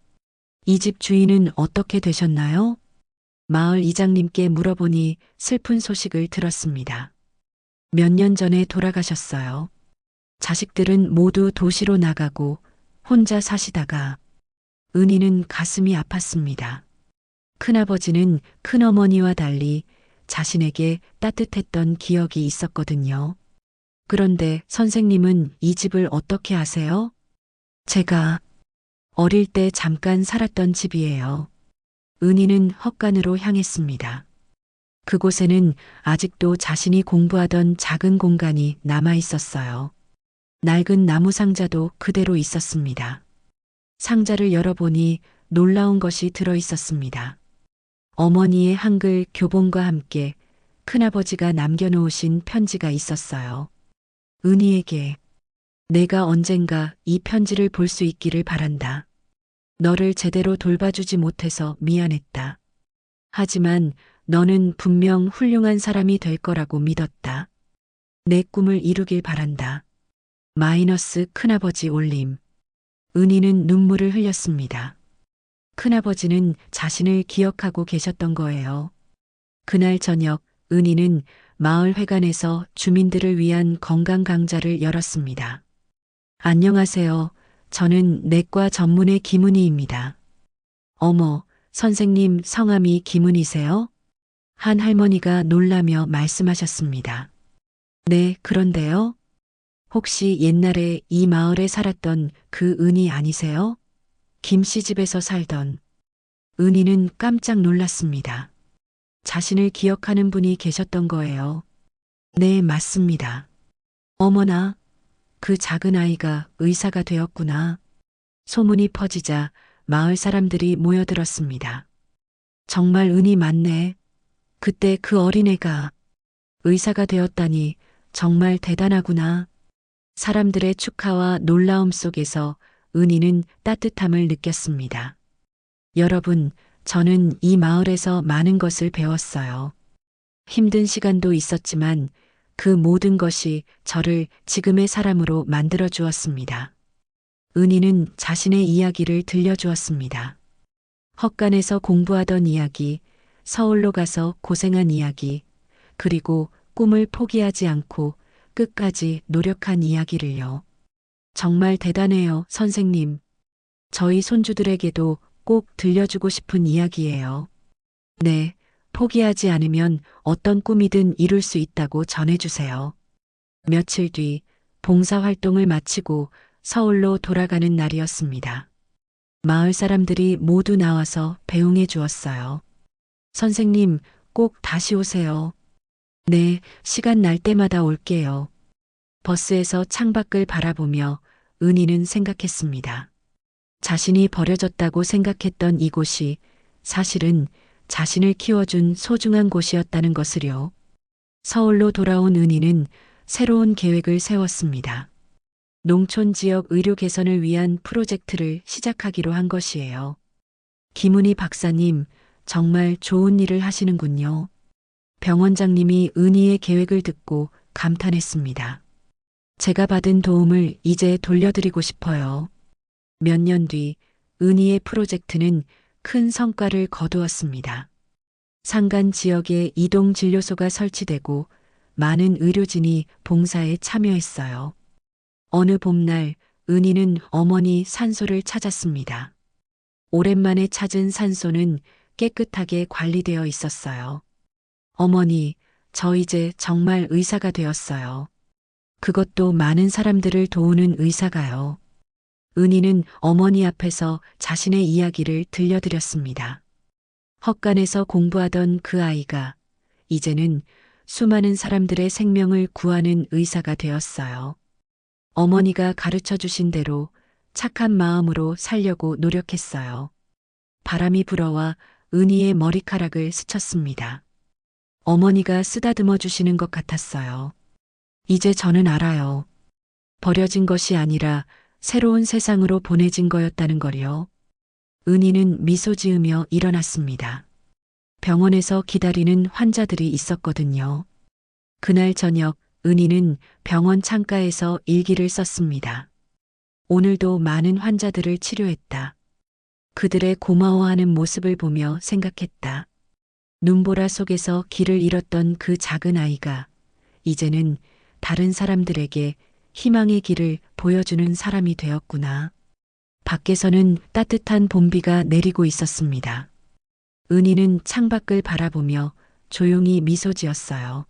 이 집 주인은 어떻게 되셨나요? 마을 이장님께 물어보니 슬픈 소식을 들었습니다. 몇 년 전에 돌아가셨어요. 자식들은 모두 도시로 나가고 혼자 사시다가 은희는 가슴이 아팠습니다. 큰아버지는 큰어머니와 달리 자신에게 따뜻했던 기억이 있었거든요. 그런데 선생님은 이 집을 어떻게 아세요? 제가 어릴 때 잠깐 살았던 집이에요. 은희는 헛간으로 향했습니다. 그곳에는 아직도 자신이 공부하던 작은 공간이 남아 있었어요. 낡은 나무 상자도 그대로 있었습니다. 상자를 열어보니 놀라운 것이 들어 있었습니다. 어머니의 한글 교본과 함께 큰아버지가 남겨놓으신 편지가 있었어요. 은희에게 내가 언젠가 이 편지를 볼 수 있기를 바란다. 너를 제대로 돌봐주지 못해서 미안했다. 하지만 너는 분명 훌륭한 사람이 될 거라고 믿었다. 내 꿈을 이루길 바란다. 마이너스 큰아버지 올림. 은희는 눈물을 흘렸습니다. 큰아버지는 자신을 기억하고 계셨던 거예요. 그날 저녁 은희는 마을 회관에서 주민들을 위한 건강 강좌를 열었습니다. 안녕하세요. 저는 내과 전문의 김은희입니다. 어머, 선생님 성함이 김은희세요? 한 할머니가 놀라며 말씀하셨습니다. 네, 그런데요. 혹시 옛날에 이 마을에 살았던 그 은희 아니세요? 김씨 집에서 살던. 은희는 깜짝 놀랐습니다. 자신을 기억하는 분이 계셨던 거예요. 네, 맞습니다. 어머나, 그 작은 아이가 의사가 되었구나. 소문이 퍼지자 마을 사람들이 모여들었습니다. 정말 은희 맞네. 그때 그 어린애가 의사가 되었다니 정말 대단하구나. 사람들의 축하와 놀라움 속에서 은희는 따뜻함을 느꼈습니다. 여러분, 저는 이 마을에서 많은 것을 배웠어요. 힘든 시간도 있었지만 그 모든 것이 저를 지금의 사람으로 만들어 주었습니다. 은희는 자신의 이야기를 들려주었습니다. 헛간에서 공부하던 이야기, 서울로 가서 고생한 이야기, 그리고 꿈을 포기하지 않고 끝까지 노력한 이야기를요. 정말 대단해요, 선생님. 저희 손주들에게도 꼭 들려주고 싶은 이야기예요. 네, 포기하지 않으면 어떤 꿈이든 이룰 수 있다고 전해주세요. 며칠 뒤 봉사활동을 마치고 서울로 돌아가는 날이었습니다. 마을 사람들이 모두 나와서 배웅해 주었어요. 선생님, 꼭 다시 오세요. 네, 시간 날 때마다 올게요. 버스에서 창밖을 바라보며 은희는 생각했습니다. 자신이 버려졌다고 생각했던 이곳이 사실은 자신을 키워준 소중한 곳이었다는 것을요. 서울로 돌아온 은희는 새로운 계획을 세웠습니다. 농촌 지역 의료 개선을 위한 프로젝트를 시작하기로 한 것이에요. 김은희 박사님, 정말 좋은 일을 하시는군요. 병원장님이 은희의 계획을 듣고 감탄했습니다. 제가 받은 도움을 이제 돌려드리고 싶어요. 몇 년 뒤 은희의 프로젝트는 큰 성과를 거두었습니다. 산간 지역에 이동 진료소가 설치되고 많은 의료진이 봉사에 참여했어요. 어느 봄날 은희는 어머니 산소를 찾았습니다. 오랜만에 찾은 산소는 깨끗하게 관리되어 있었어요. 어머니, 저 이제 정말 의사가 되었어요. 그것도 많은 사람들을 도우는 의사가요. 은희는 어머니 앞에서 자신의 이야기를 들려드렸습니다. 헛간에서 공부하던 그 아이가 이제는 수많은 사람들의 생명을 구하는 의사가 되었어요. 어머니가 가르쳐 주신 대로 착한 마음으로 살려고 노력했어요. 바람이 불어와 은희의 머리카락을 스쳤습니다. 어머니가 쓰다듬어 주시는 것 같았어요. 이제 저는 알아요. 버려진 것이 아니라 새로운 세상으로 보내진 거였다는 걸요. 은희는 미소 지으며 일어났습니다. 병원에서 기다리는 환자들이 있었거든요. 그날 저녁 은희는 병원 창가에서 일기를 썼습니다. 오늘도 많은 환자들을 치료했다. 그들의 고마워하는 모습을 보며 생각했다. 눈보라 속에서 길을 잃었던 그 작은 아이가 이제는 다른 사람들에게 희망의 길을 보여주는 사람이 되었구나. 밖에서는 따뜻한 봄비가 내리고 있었습니다. 은희는 창밖을 바라보며 조용히 미소 지었어요.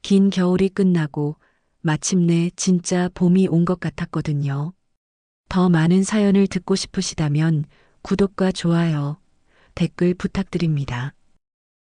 긴 겨울이 끝나고 마침내 진짜 봄이 온 것 같았거든요. 더 많은 사연을 듣고 싶으시다면 구독과 좋아요, 댓글 부탁드립니다.